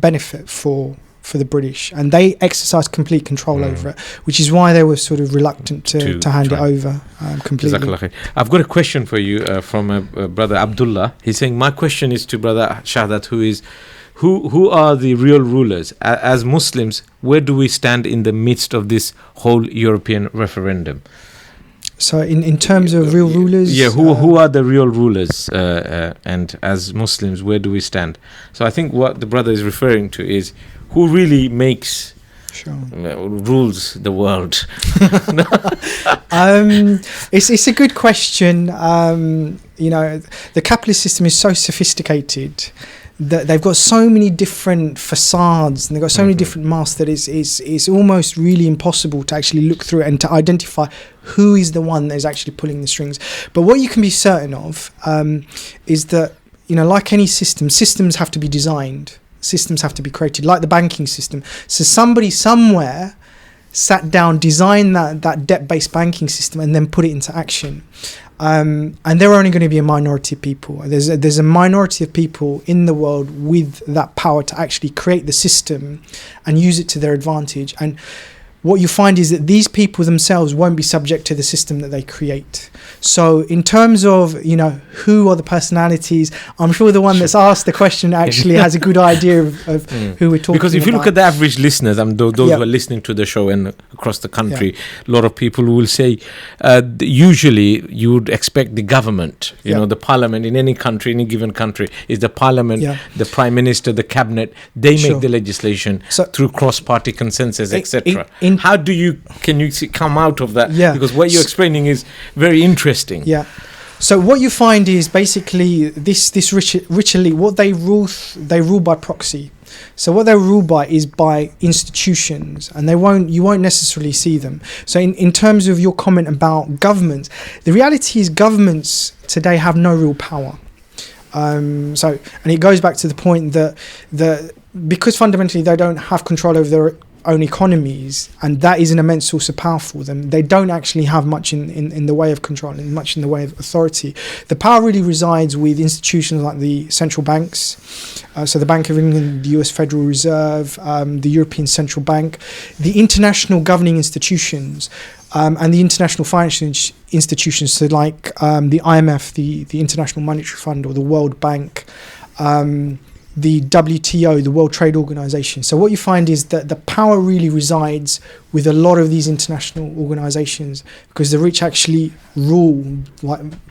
benefit for the British, and they exercised complete control over it, which is why they were sort of reluctant to hand it over completely. I've got a question for you from Brother Abdullah. He's saying, my question is to Brother Shahdat, who are the real rulers? As Muslims, where do we stand in the midst of this whole European referendum? So in terms of real rulers? Yeah, who are the real rulers? And as Muslims, where do we stand? So I think what the brother is referring to is who really makes... rules the world. It's a good question. The capitalist system is so sophisticated that they've got so many different facades and they've got so many different masks that it's almost really impossible to actually look through it and to identify who is the one that is actually pulling the strings. But what you can be certain of is that, like any system, systems have to be designed, systems have to be created, like the banking system. So somebody somewhere sat down, designed that debt-based banking system, and then put it into action. and there are only going to be a minority of people. There's a minority of people in the world with that power to actually create the system and use it to their advantage. And what you find is that these people themselves won't be subject to the system that they create. So in terms of, you know, who are the personalities, I'm sure the one that's asked the question actually has a good idea of who we're talking about. Because if you look at the average listeners, those who are listening to the show and across the country, a lot of people will say, usually you would expect the government, you know, the parliament in any country, any given country, is the parliament, the prime minister, the cabinet, they make the legislation through cross-party consensus, etc. How can you come out of that? Because what you're explaining is very interesting. So what you find is basically this ritually, what they rule by proxy. So what they rule by is by institutions, and you won't necessarily see them. So in terms of your comment about governments, the reality is governments today have no real power. And it goes back to the point that because fundamentally they don't have control over their own economies, and that is an immense source of power for them. They don't actually have much in the way of control and much in the way of authority. The power really resides with institutions like the central banks, so the Bank of England, the US Federal Reserve, the European Central Bank, the international governing institutions, and the international financial institutions, so like the IMF, the International Monetary Fund, or the World Bank, the WTO, the World Trade Organization. So what you find is that the power really resides with a lot of these international organizations, because the rich actually rule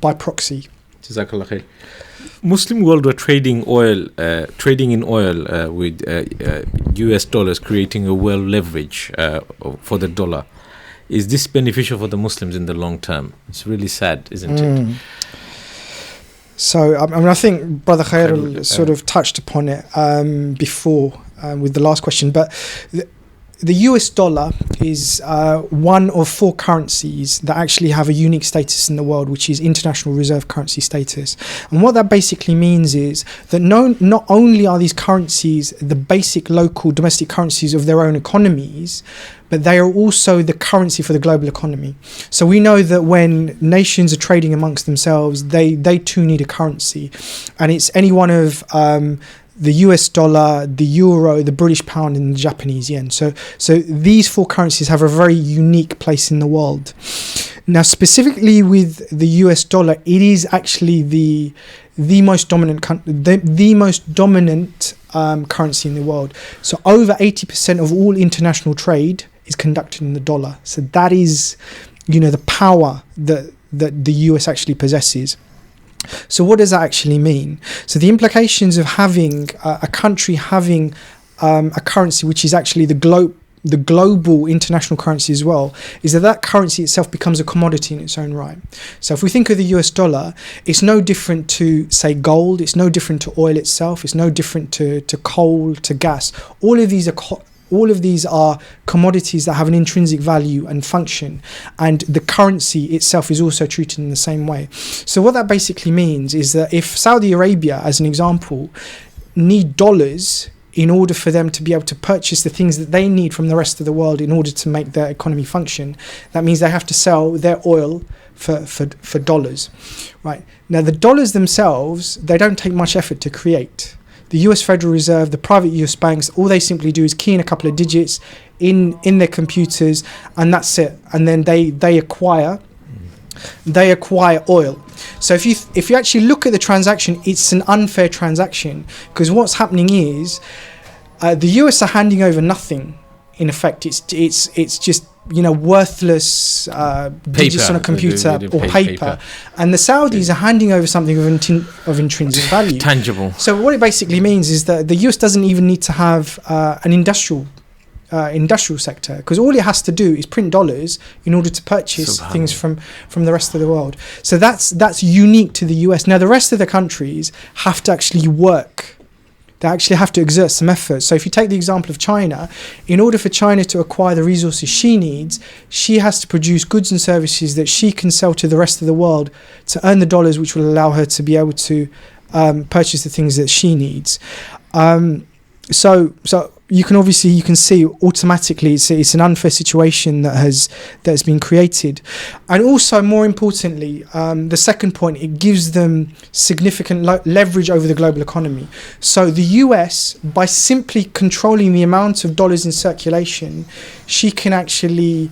by proxy. Jazakallah khair. Muslim world were trading in oil with US dollars, creating a world leverage for the dollar. Is this beneficial for the Muslims in the long term? It's really sad, isn't it? So, I think Brother Khairul sort of touched upon it before with the last question, but the US dollar is one of four currencies that actually have a unique status in the world, which is international reserve currency status. And what that basically means is that not only are these currencies the basic local domestic currencies of their own economies, but they are also the currency for the global economy. So we know that when nations are trading amongst themselves, they too need a currency. And it's any one of the US dollar, the euro, the British pound, and the Japanese yen. So these four currencies have a very unique place in the world. Now, specifically with the US dollar, it is actually the most dominant currency in the world. So over 80% of all international trade is conducted in the dollar. So that is, the power that the US actually possesses. So what does that actually mean? So the implications of having a country having a currency which is actually the global international currency as well, is that currency itself becomes a commodity in its own right. So if we think of the US dollar, it's no different to, say, gold. It's no different to oil itself. It's no different to coal, to gas. All of these are commodities that have an intrinsic value and function, and the currency itself is also treated in the same way. So what that basically means is that if Saudi Arabia, as an example, need dollars in order for them to be able to purchase the things that they need from the rest of the world in order to make their economy function, that means they have to sell their oil for dollars. Right? Now, the dollars themselves, they don't take much effort to create. The US Federal Reserve, the private US banks, all they simply do is key in a couple of digits in their computers, and that's it. And then they acquire oil. So if you actually look at the transaction, it's an unfair transaction, because what's happening is the US are handing over nothing. In effect, it's just worthless digits on a computer or paper, and the Saudis are handing over something of intrinsic value, tangible. So what it basically means is that the US doesn't even need to have an industrial sector, because all it has to do is print dollars in order to purchase things from the rest of the world. So that's unique to the US. Now the rest of the countries have to actually work. They actually have to exert some effort. So if you take the example of China, in order for China to acquire the resources she needs, she has to produce goods and services that she can sell to the rest of the world to earn the dollars which will allow her to be able to purchase the things that she needs. So you can see automatically it's an unfair situation that's been created. And also, more importantly, the second point, it gives them significant leverage over the global economy. So the US, by simply controlling the amount of dollars in circulation, she can actually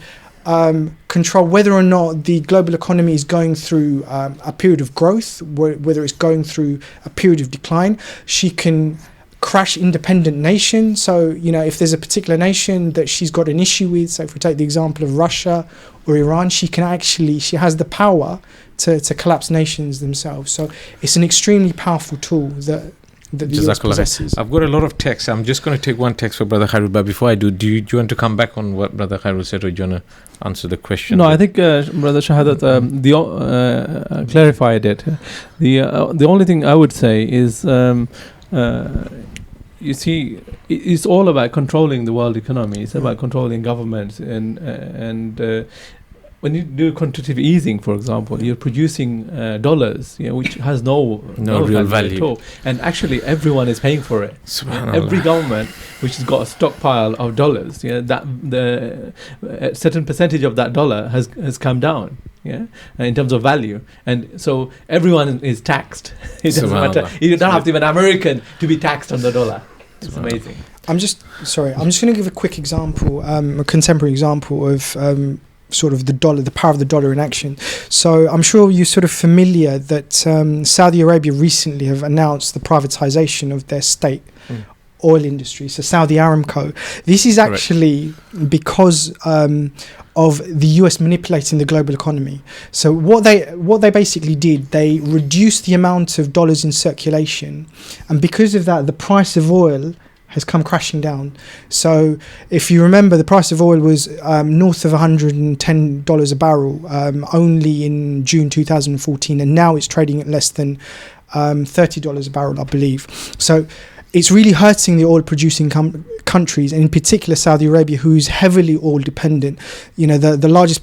control whether or not the global economy is going through a period of growth, whether it's going through a period of decline. She can crash independent nations. So, if there's a particular nation that she's got an issue with, so if we take the example of Russia or Iran, she has the power to collapse nations themselves. So it's an extremely powerful tool that the US possesses. I've got a lot of text. I'm just going to take one text for Brother Khairul, but before I do you want to come back on what Brother Khairul said, or do you want to answer the question? No, I think Brother Shahadat clarified it. The only thing I would say is, you see, it's all about controlling the world economy. It's about controlling governments, and when you do quantitative easing, for example, you're producing dollars, which has no real value at all. And actually, everyone is paying for it. Every government which has got a stockpile of dollars, that a certain percentage of that dollar has come down, in terms of value. And so everyone is taxed. It doesn't matter. You don't have to be an American to be taxed on the dollar. It's amazing. I'm just going to give a quick example, a contemporary example of sort of the power of the dollar in action. So I'm sure you're sort of familiar that Saudi Arabia recently have announced the privatization of their state oil industry, so Saudi Aramco. This is actually because of the US manipulating the global economy. So what they basically did, they reduced the amount of dollars in circulation, and because of that, the price of oil has come crashing down. So if you remember, the price of oil was north of $110 a barrel only in June 2014, and now it's trading at less than $30 a barrel, I believe. So it's really hurting the oil-producing countries, and in particular Saudi Arabia, who's heavily oil-dependent. The largest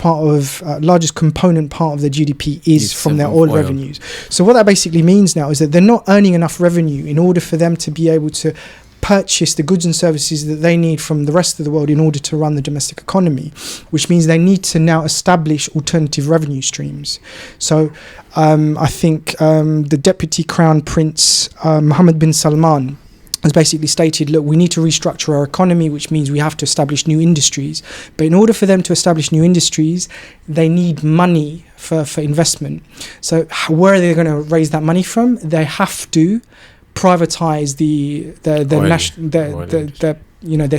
component part of the GDP is from their oil revenues. So what that basically means now is that they're not earning enough revenue in order for them to be able to purchase the goods and services that they need from the rest of the world in order to run the domestic economy, which means they need to now establish alternative revenue streams. So I think the Deputy Crown Prince Mohammed bin Salman has basically stated, look, we need to restructure our economy, which means we have to establish new industries. But in order for them to establish new industries, they need money for investment. So where are they going to raise that money from? They have to privatize their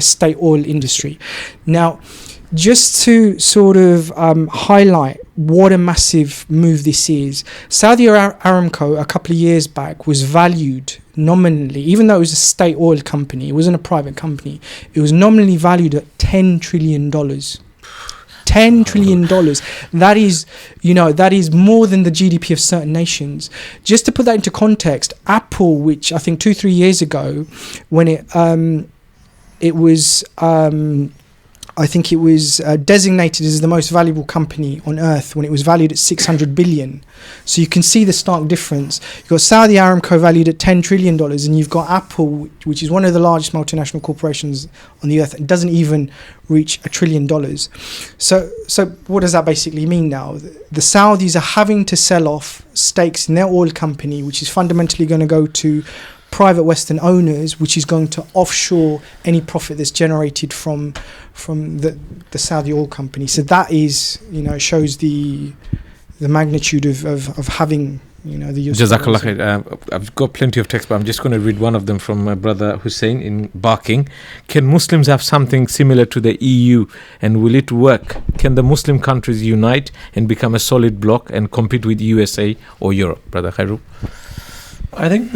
state oil industry. Now, just to sort of highlight what a massive move this is, Saudi Aramco a couple of years back was valued nominally, even though it was a state oil company, it wasn't a private company, it was nominally valued at $10 trillion. $10 trillion. That is more than the GDP of certain nations. Just to put that into context, Apple, which I think 2-3 years ago, when it was designated as the most valuable company on earth when it was valued at 600 billion. So you can see the stark difference. You've got Saudi Aramco valued at $10 trillion, and you've got Apple, which is one of the largest multinational corporations on the earth. It doesn't even reach $1 trillion. So what does that basically mean now? The Saudis are having to sell off stakes in their oil company, which is fundamentally going to go to private Western owners, which is going to offshore any profit that's generated from the Saudi oil company. So that is, shows the magnitude of having, the US. Jazakallah khair. I've got plenty of text, but I'm just going to read one of them from my brother Hussein in Barking. Can Muslims have something similar to the EU, and will it work? Can the Muslim countries unite and become a solid bloc and compete with USA or Europe? Brother Khairul. I think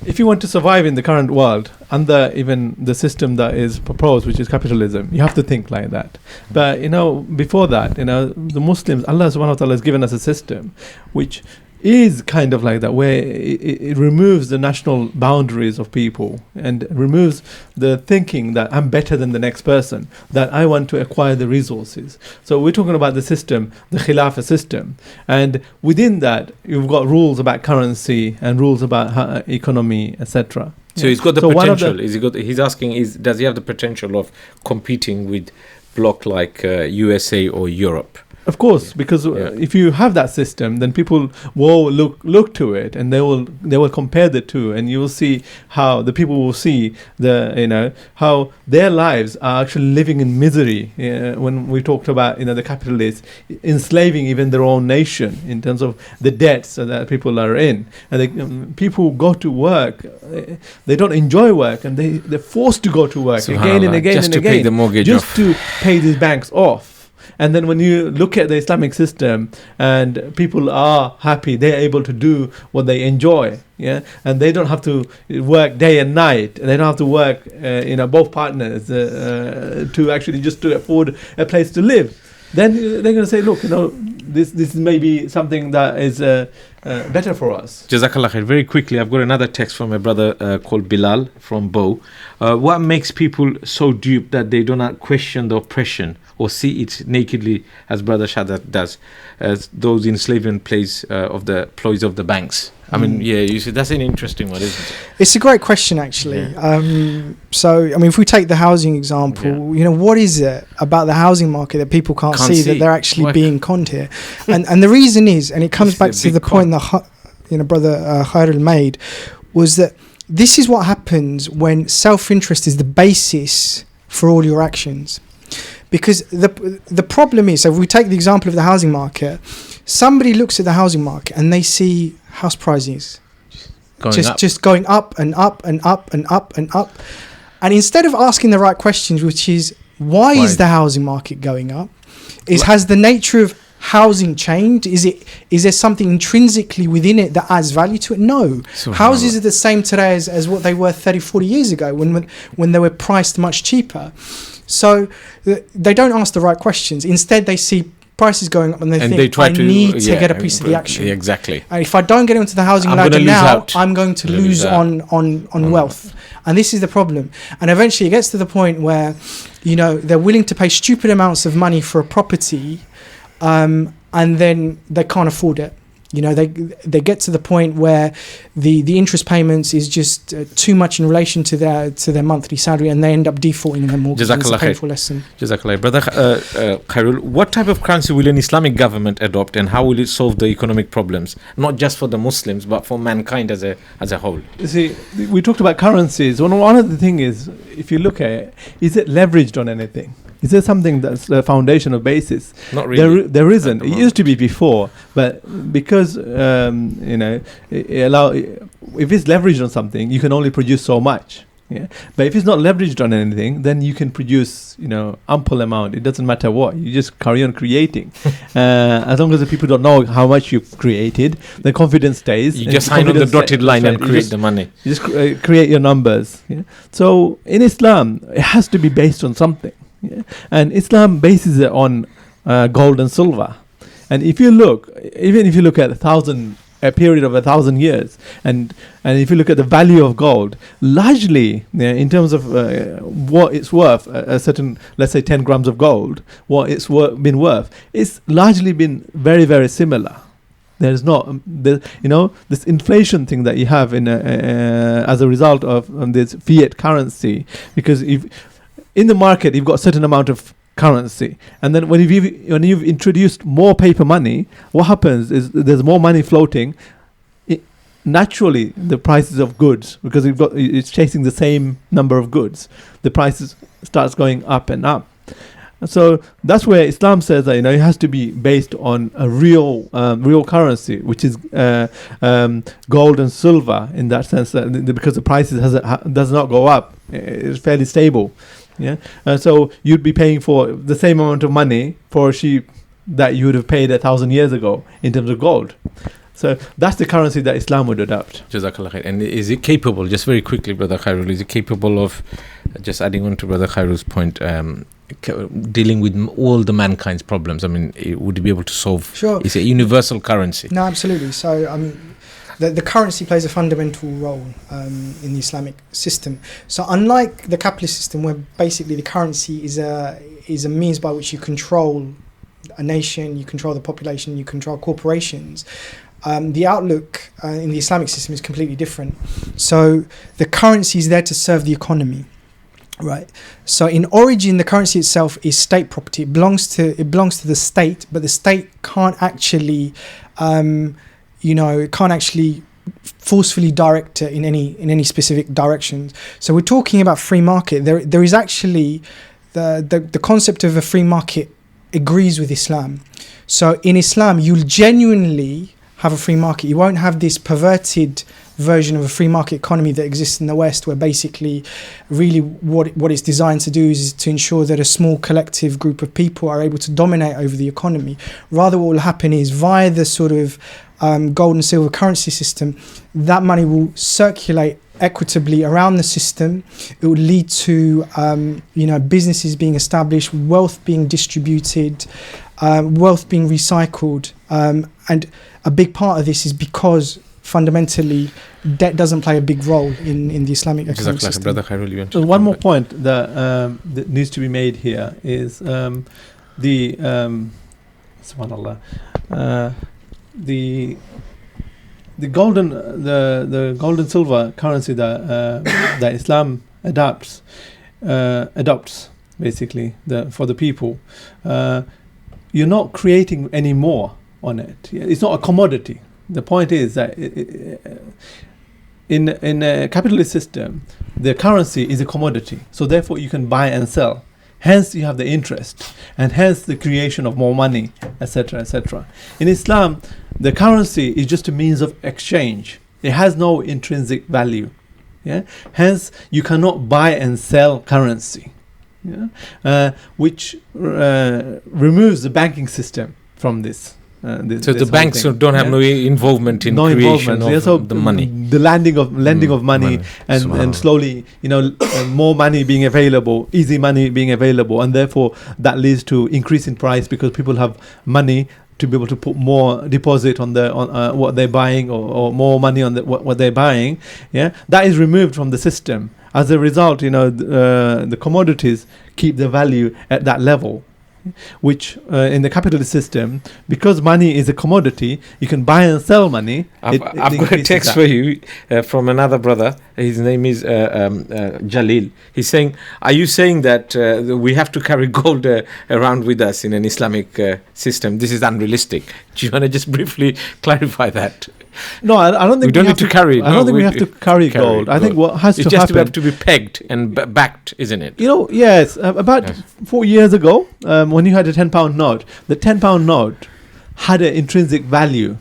if you want to survive in the current world under even the system that is proposed, which is capitalism, you have to think like that. But before that, the Muslims, Allah subhanahu wa ta'ala has given us a system which is kind of like that, where it removes the national boundaries of people and removes the thinking that I'm better than the next person, that I want to acquire the resources. So we're talking about the system, the Khilafah system, and within that you've got rules about currency and rules about economy, etc. So he's got the So one of potential. He's asking, does he have the potential of competing with bloc like USA or Europe? Of course, because if you have that system, then people will look to it, and they will compare the two, and you will see how the people will see how their lives are actually living in misery. When we talked about the capitalists enslaving even their own nation in terms of the debts that people are in, and people go to work, they don't enjoy work, and they're forced to go to work again and again just and to again, pay the mortgage just off. to pay these banks off. And then when you look at the Islamic system, and people are happy, they're able to do what they enjoy, and they don't have to work day and night. They don't have to work, both partners to actually just to afford a place to live. Then they're going to say, look, this may be something that is better for us. Jazakallah khair. Very quickly, I've got another text from a brother called Bilal from Bo. What makes people so duped that they do not question the oppression or see it nakedly, as Brother Shadat does, as those enslavement plays of the ploys of the banks? I mean, you see, that's an interesting one, isn't it? It's a great question, actually. So, I mean, if we take the housing example, what is it about the housing market that people can't see that they're actually being conned here? And the reason is, and it comes back to the point that Brother Khairul made, was that this is what happens when self-interest is the basis for all your actions. Because the problem is, so if we take the example of the housing market, somebody looks at the housing market and they see house prices just going up and up and up and up and up. And instead of asking the right questions, which is, why is the housing market going up? Has the nature of housing changed? Is there something intrinsically within it that adds value to it? No. Houses are the same today as what they were 30, 40 years ago when they were priced much cheaper. So they don't ask the right questions. Instead, they see prices going up and they think, I need to get a piece of the action. Exactly. And if I don't get into the housing ladder now, I'm going to lose on wealth. And this is the problem. And eventually it gets to the point where, they're willing to pay stupid amounts of money for a property, and then they can't afford it. They get to the point where the interest payments is just too much in relation to their monthly salary, and they end up defaulting in their mortgage. It's a painful lesson. Jazakallah. Brother Khairul, what type of currency will an Islamic government adopt, and how will it solve the economic problems, not just for the Muslims but for mankind as a whole? You see, we talked about currencies. One of the things is, if you look at it, is it leveraged on anything? Is there something that's the foundation or basis? Not really. There isn't. It used to be before, but because if it's leveraged on something, you can only produce so much. But if it's not leveraged on anything, then you can produce ample amount. It doesn't matter what. You just carry on creating. As long as the people don't know how much you've created, the confidence stays. You just sign on the dotted line and create the money. You just create your numbers. So in Islam, it has to be based on something. And Islam bases it on gold and silver. And if you look, even if you look at a period of 1,000 years, and if you look at the value of gold, largely in terms of what it's worth, a certain, let's say 10 grams of gold, what it's been worth, it's largely been very, very similar. There's not, this inflation thing that you have as a result of this fiat currency, because if in the market you've got a certain amount of currency, and then when you've introduced more paper money, what happens is there's more money floating. Naturally, the prices of goods, because it's chasing the same number of goods, the prices starts going up and up. So that's where Islam says that it has to be based on a real currency, which is gold and silver, in that sense, that because the prices does not go up, it's fairly stable. So you'd be paying for the same amount of money for a sheep that you would have paid 1,000 years ago in terms of gold. So that's the currency that Islam would adopt. Jazakallah khair. And is it capable, just very quickly, Brother Khairul, is it capable of, just adding on to Brother Khairul's point, dealing with all the mankind's problems? I mean, would it be able to solve? Sure. Is it a universal currency? No, absolutely. So, I mean, the currency plays a fundamental role in the Islamic system. So unlike the capitalist system, where basically the currency is a means by which you control a nation, you control the population, you control corporations, the outlook in the Islamic system is completely different. So the currency is there to serve the economy. Right. So in origin, the currency itself is state property. It belongs to the state, but the state can't actually it can't actually forcefully direct it in any specific directions. So we're talking about free market. There is actually the concept of a free market agrees with Islam. So in Islam, you'll genuinely have a free market. You won't have this perverted version of a free market economy that exists in the West, where basically really what it's designed to do is to ensure that a small collective group of people are able to dominate over the economy. Rather, what will happen is via the sort of gold and silver currency system, that money will circulate equitably around the system. It will lead to businesses being established, wealth being distributed, wealth being recycled, and a big part of this is because fundamentally debt doesn't play a big role in the Islamic economic system. Brother Khairul, you want So to one more point that needs to be made here is subhanallah, the gold and silver currency that Islam adopts basically for the people. You're not creating any more on it. It's not a commodity. The point is that in a capitalist system, the currency is a commodity. So therefore, you can buy and sell. Hence, you have the interest, and hence the creation of more money, etc., etc. In Islam, the currency is just a means of exchange. It has no intrinsic value. Yeah. Hence, you cannot buy and sell currency. Yeah. Which removes the banking system from this. So the banks don't have no involvement in creation of the money. The lending of money. And slowly, more money being available, easy money being available, and therefore that leads to increase in price because people have money to be able to put more deposit on what they're buying or more money on what they're buying. Yeah, that is removed from the system. As a result, the commodities keep the value at that level. Which in the capitalist system, because money is a commodity, you can buy and sell money. I've got a text for you from another brother. His name is Jalil. He's saying, are you saying that we have to carry gold around with us in an Islamic system? This is unrealistic. Do you want to just briefly clarify that? No, I don't think we don't need to carry. I don't think we have to carry gold. I think what has to happen... It's just have to be pegged and backed, isn't it? Yes. About 4 years ago, when you had a £10 note, the £10 note had an intrinsic value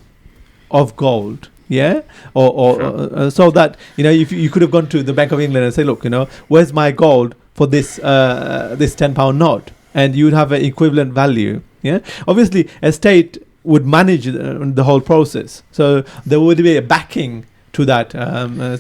of gold. Yeah, or so that if you could have gone to the Bank of England and say, look, where's my gold for this £10 note, and you would have an equivalent value. Yeah, obviously a state would manage the whole process, so there would be a backing to that.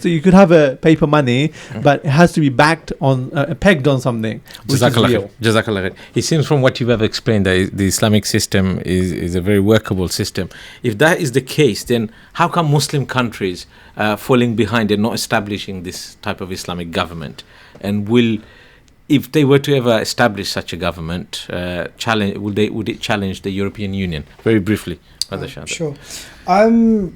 So you could have a paper money, but it has to be backed on, pegged on something which is real. Jazakallah. It seems from what you've ever explained that the Islamic system is a very workable system. If that is the case, then how come Muslim countries are falling behind and not establishing this type of Islamic government? And if they were to ever establish such a government, would it challenge the European Union? Very briefly, Brother Shahid. Sure.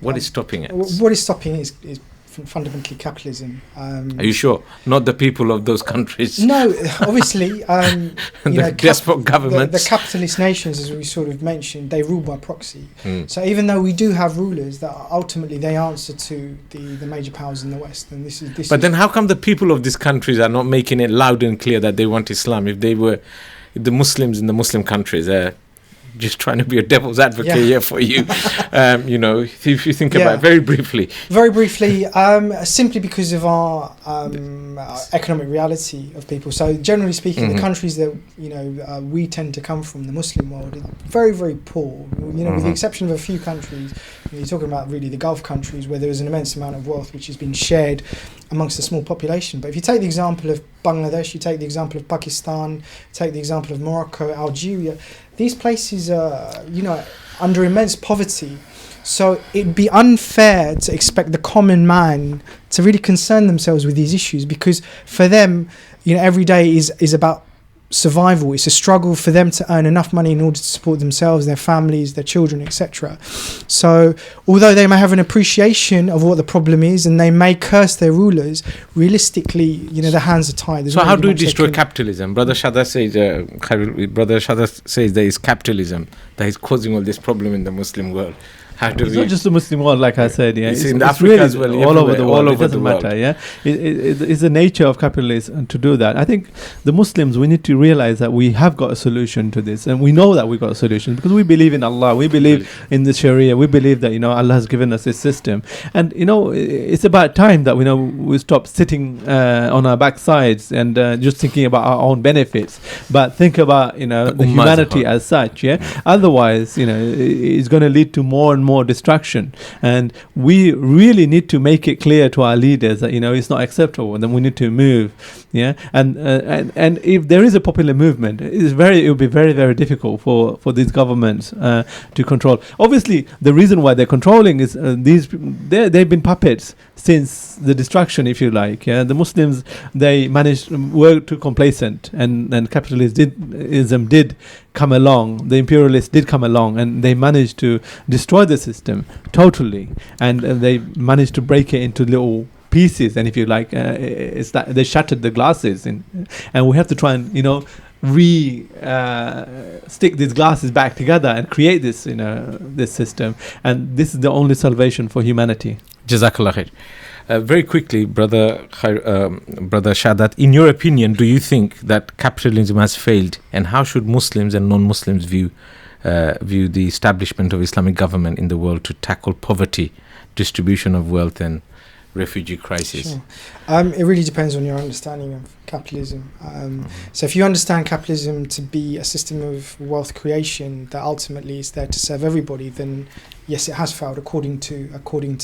What is stopping it? What is stopping it is fundamentally capitalism. Are you sure? Not the people of those countries? No, obviously. The despot governments. The capitalist nations, as we sort of mentioned, they rule by proxy. So even though we do have rulers that ultimately they answer to the major powers in the West, and this is. But then how come the people of these countries are not making it loud and clear that they want Islam? If the Muslims in the Muslim countries are just trying to be a devil's advocate here for you, if you think about it very briefly. Very briefly, simply because of our economic reality of people. So generally speaking, the countries that we tend to come from, the Muslim world, is very, very poor. With the exception of a few countries. You're talking about really the Gulf countries where there is an immense amount of wealth which has been shared amongst a small population. But if you take the example of Bangladesh, you take the example of Pakistan, take the example of Morocco, Algeria, these places are, under immense poverty. So it'd be unfair to expect the common man to really concern themselves with these issues, because for them, every day is about survival. It's a struggle for them to earn enough money in order to support themselves, their families, their children, etc. So although they may have an appreciation of what the problem is and they may curse their rulers, realistically, their hands are tied. So how do we destroy capitalism? Brother Shada says there is capitalism that is causing all this problem in the Muslim world. It's not just the Muslim world, like I said. Yeah, it's in Africa really as well, all over the world. It doesn't matter. Yeah, it's the nature of capitalism to do that. I think the Muslims, we need to realize that we have got a solution to this, and we know that we got a solution because we believe in Allah, we believe in the Sharia, we believe that Allah has given us this system, and it's about time that we stop sitting on our backsides and just thinking about our own benefits, but think about the humanity as such. Yeah, otherwise it's going to lead to more and more destruction, and we really need to make it clear to our leaders that it's not acceptable, and then we need to move. And if there is a popular movement, it will be very, very difficult for these governments to control. Obviously, the reason why they're controlling is they've been puppets since the destruction, if you like. The Muslims, they were too complacent, and capitalism did come along, the imperialists did come along, and they managed to destroy the system totally, and they managed to break it into little pieces, and if you like, it's that they shattered the glasses, and we have to try and stick these glasses back together and create this this system, and this is the only salvation for humanity. Jazakallah khair. Very quickly, Brother Shadat, in your opinion, do you think that capitalism has failed, and how should Muslims and non-Muslims view the establishment of Islamic government in the world to tackle poverty, distribution of wealth, and refugee crisis? Sure. It really depends on your understanding of capitalism. So if you understand capitalism to be a system of wealth creation that ultimately is there to serve everybody, then yes, it has failed according to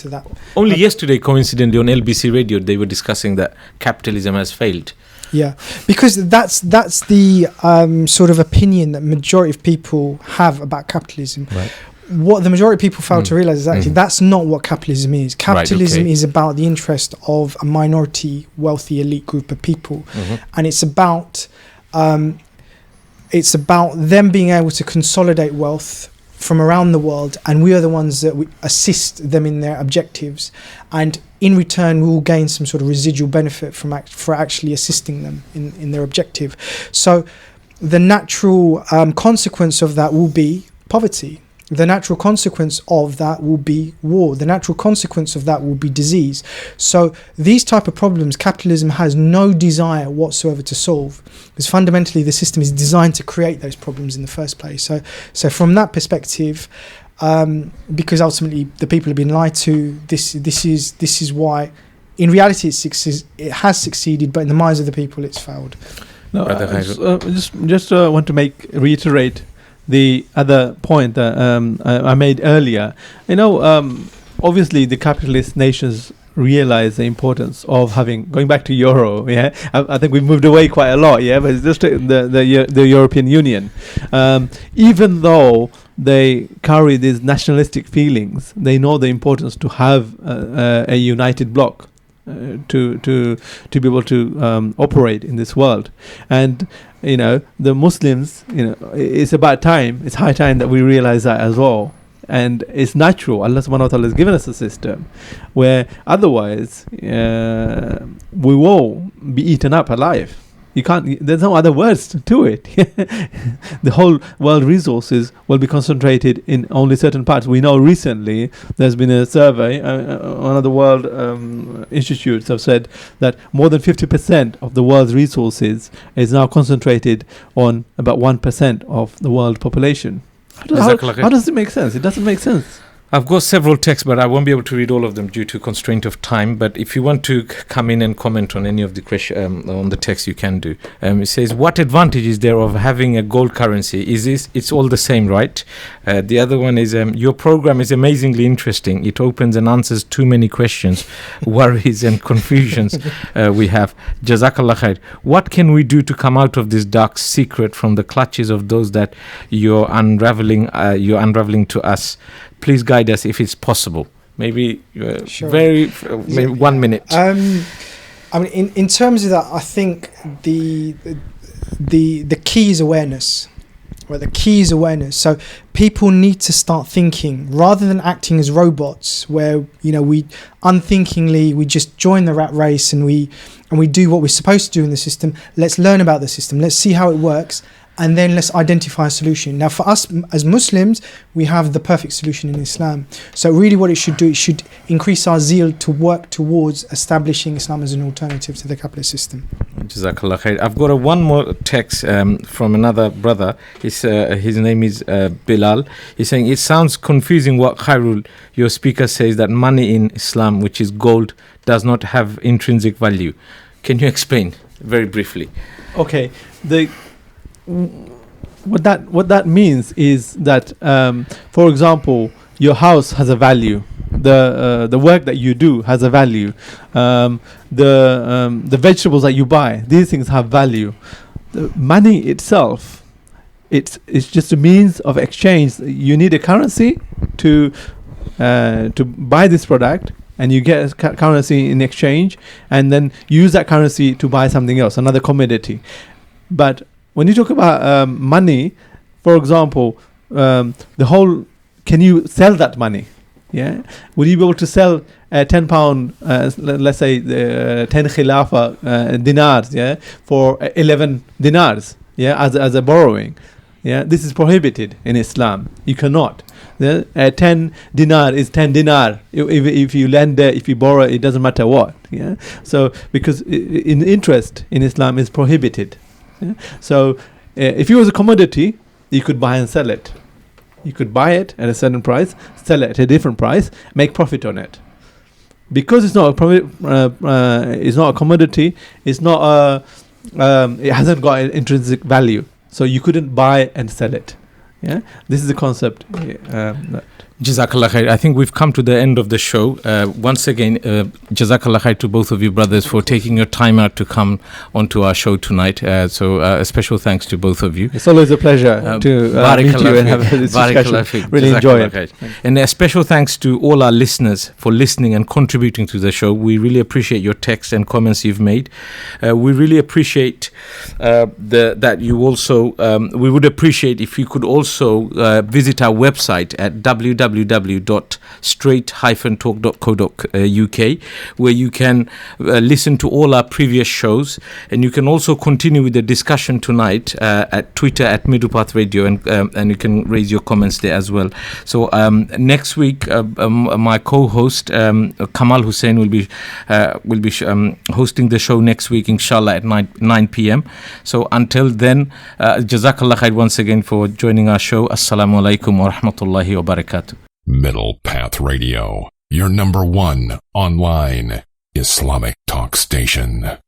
that. Only yesterday, coincidentally, on LBC radio, they were discussing that capitalism has failed. Yeah, because that's the sort of opinion that majority of people have about capitalism. Right. What the majority of people fail to realize is actually that's not what capitalism is. Capitalism is about the interest of a minority, wealthy, elite group of people, and it's about them being able to consolidate wealth from around the world, and we are the ones that we assist them in their objectives, and in return we will gain some sort of residual benefit for actually assisting them in their objective. So the natural consequence of that will be poverty. The natural consequence of that will be war. The natural consequence of that will be disease. So these type of problems, capitalism has no desire whatsoever to solve, because fundamentally the system is designed to create those problems in the first place. So from that perspective, because ultimately the people have been lied to, this is why, in reality, it has succeeded, but in the minds of the people, it's failed. No, just want to reiterate the other point that I made earlier. Obviously the capitalist nations realize the importance of going back to Euro. Yeah, I think we've moved away quite a lot. Yeah, but it's just the European Union. Even though they carry these nationalistic feelings, they know the importance to have a united bloc. To be able to operate in this world, and the Muslims, it's about time, it's high time that we realize that as well, and it's natural. Allah subhanahu wa ta'ala has given us a system where otherwise we will be eaten up alive. There's no other words to it. The whole world resources will be concentrated in only certain parts. We know recently there's been a survey, one of the world institutes have said that more than 50% of the world's resources is now concentrated on about 1% of the world population. How does it make sense? It doesn't make sense. I've got several texts, but I won't be able to read all of them due to constraint of time. But if you want to come in and comment on any of the question on the text, you can do. It says, "What advantage is there of having a gold currency? It's all the same, right?" The other one is, "Your program is amazingly interesting. It opens and answers too many questions, worries, and confusions we have. Jazakallah khair. What can we do to come out of this dark secret from the clutches of those that you're unraveling to us? Please guide us if it's possible." Maybe Sure. maybe 1 minute. I mean, in terms of that, I think the key is awareness. Well, the key is awareness. So people need to start thinking rather than acting as robots, where we unthinkingly we just join the rat race and we do what we're supposed to do in the system. Let's learn about the system. Let's see how it works. And then let's identify a solution. Now, for us as Muslims, we have the perfect solution in Islam. So really what it should do, it should increase our zeal to work towards establishing Islam as an alternative to the capitalist system. Jazakallah khair. I've got one more text from another brother. His name is Bilal. He's saying, "It sounds confusing what Khairul, your speaker, says that money in Islam, which is gold, does not have intrinsic value. Can you explain very briefly?" Okay. What that means is that, for example, your house has a value. The work that you do has a value. The vegetables that you buy, these things have value. The money itself, it's just a means of exchange. You need a currency to buy this product, and you get a currency in exchange, and then use that currency to buy something else, another commodity. But when you talk about money, for example, can you sell that money? Yeah, will you be able to sell £10, let's say 10 khilafa dinars, yeah, for 11 dinars, yeah, as a borrowing? Yeah, this is prohibited in Islam. You cannot. 10 dinar is 10 dinar. If you lend, if you borrow, it doesn't matter what. Yeah, so because in interest in Islam is prohibited. Yeah? So if it was a commodity, you could buy and sell it. You could buy it at a certain price, sell it at a different price, make profit on it. Because it's not a commodity, it hasn't got an intrinsic value. So you couldn't buy and sell it. Yeah, this is the concept. Jazakallah khair. I think we've come to the end of the show. Once again, Jazakallah khair to both of you brothers for taking your time out to come onto our show tonight. So a special thanks to both of you. It's always a pleasure to meet you and have this discussion. Really enjoy it. And a special thanks to all our listeners for listening and contributing to the show. We really appreciate your texts and comments you've made. We really appreciate that you also, we would appreciate if you could also visit our website at www.straight-talk.co.uk, where you can listen to all our previous shows, and you can also continue with the discussion tonight at Twitter at Middlepath Radio, and you can raise your comments there as well. So next week, my co-host Kamal Hussein will be hosting the show next week, inshallah, at 9 p.m. So until then, Jazakallah khair once again for joining our show. Assalamu alaikum wa rahmatullahi wa barakatuh. Middle Path Radio, your number one online Islamic talk station.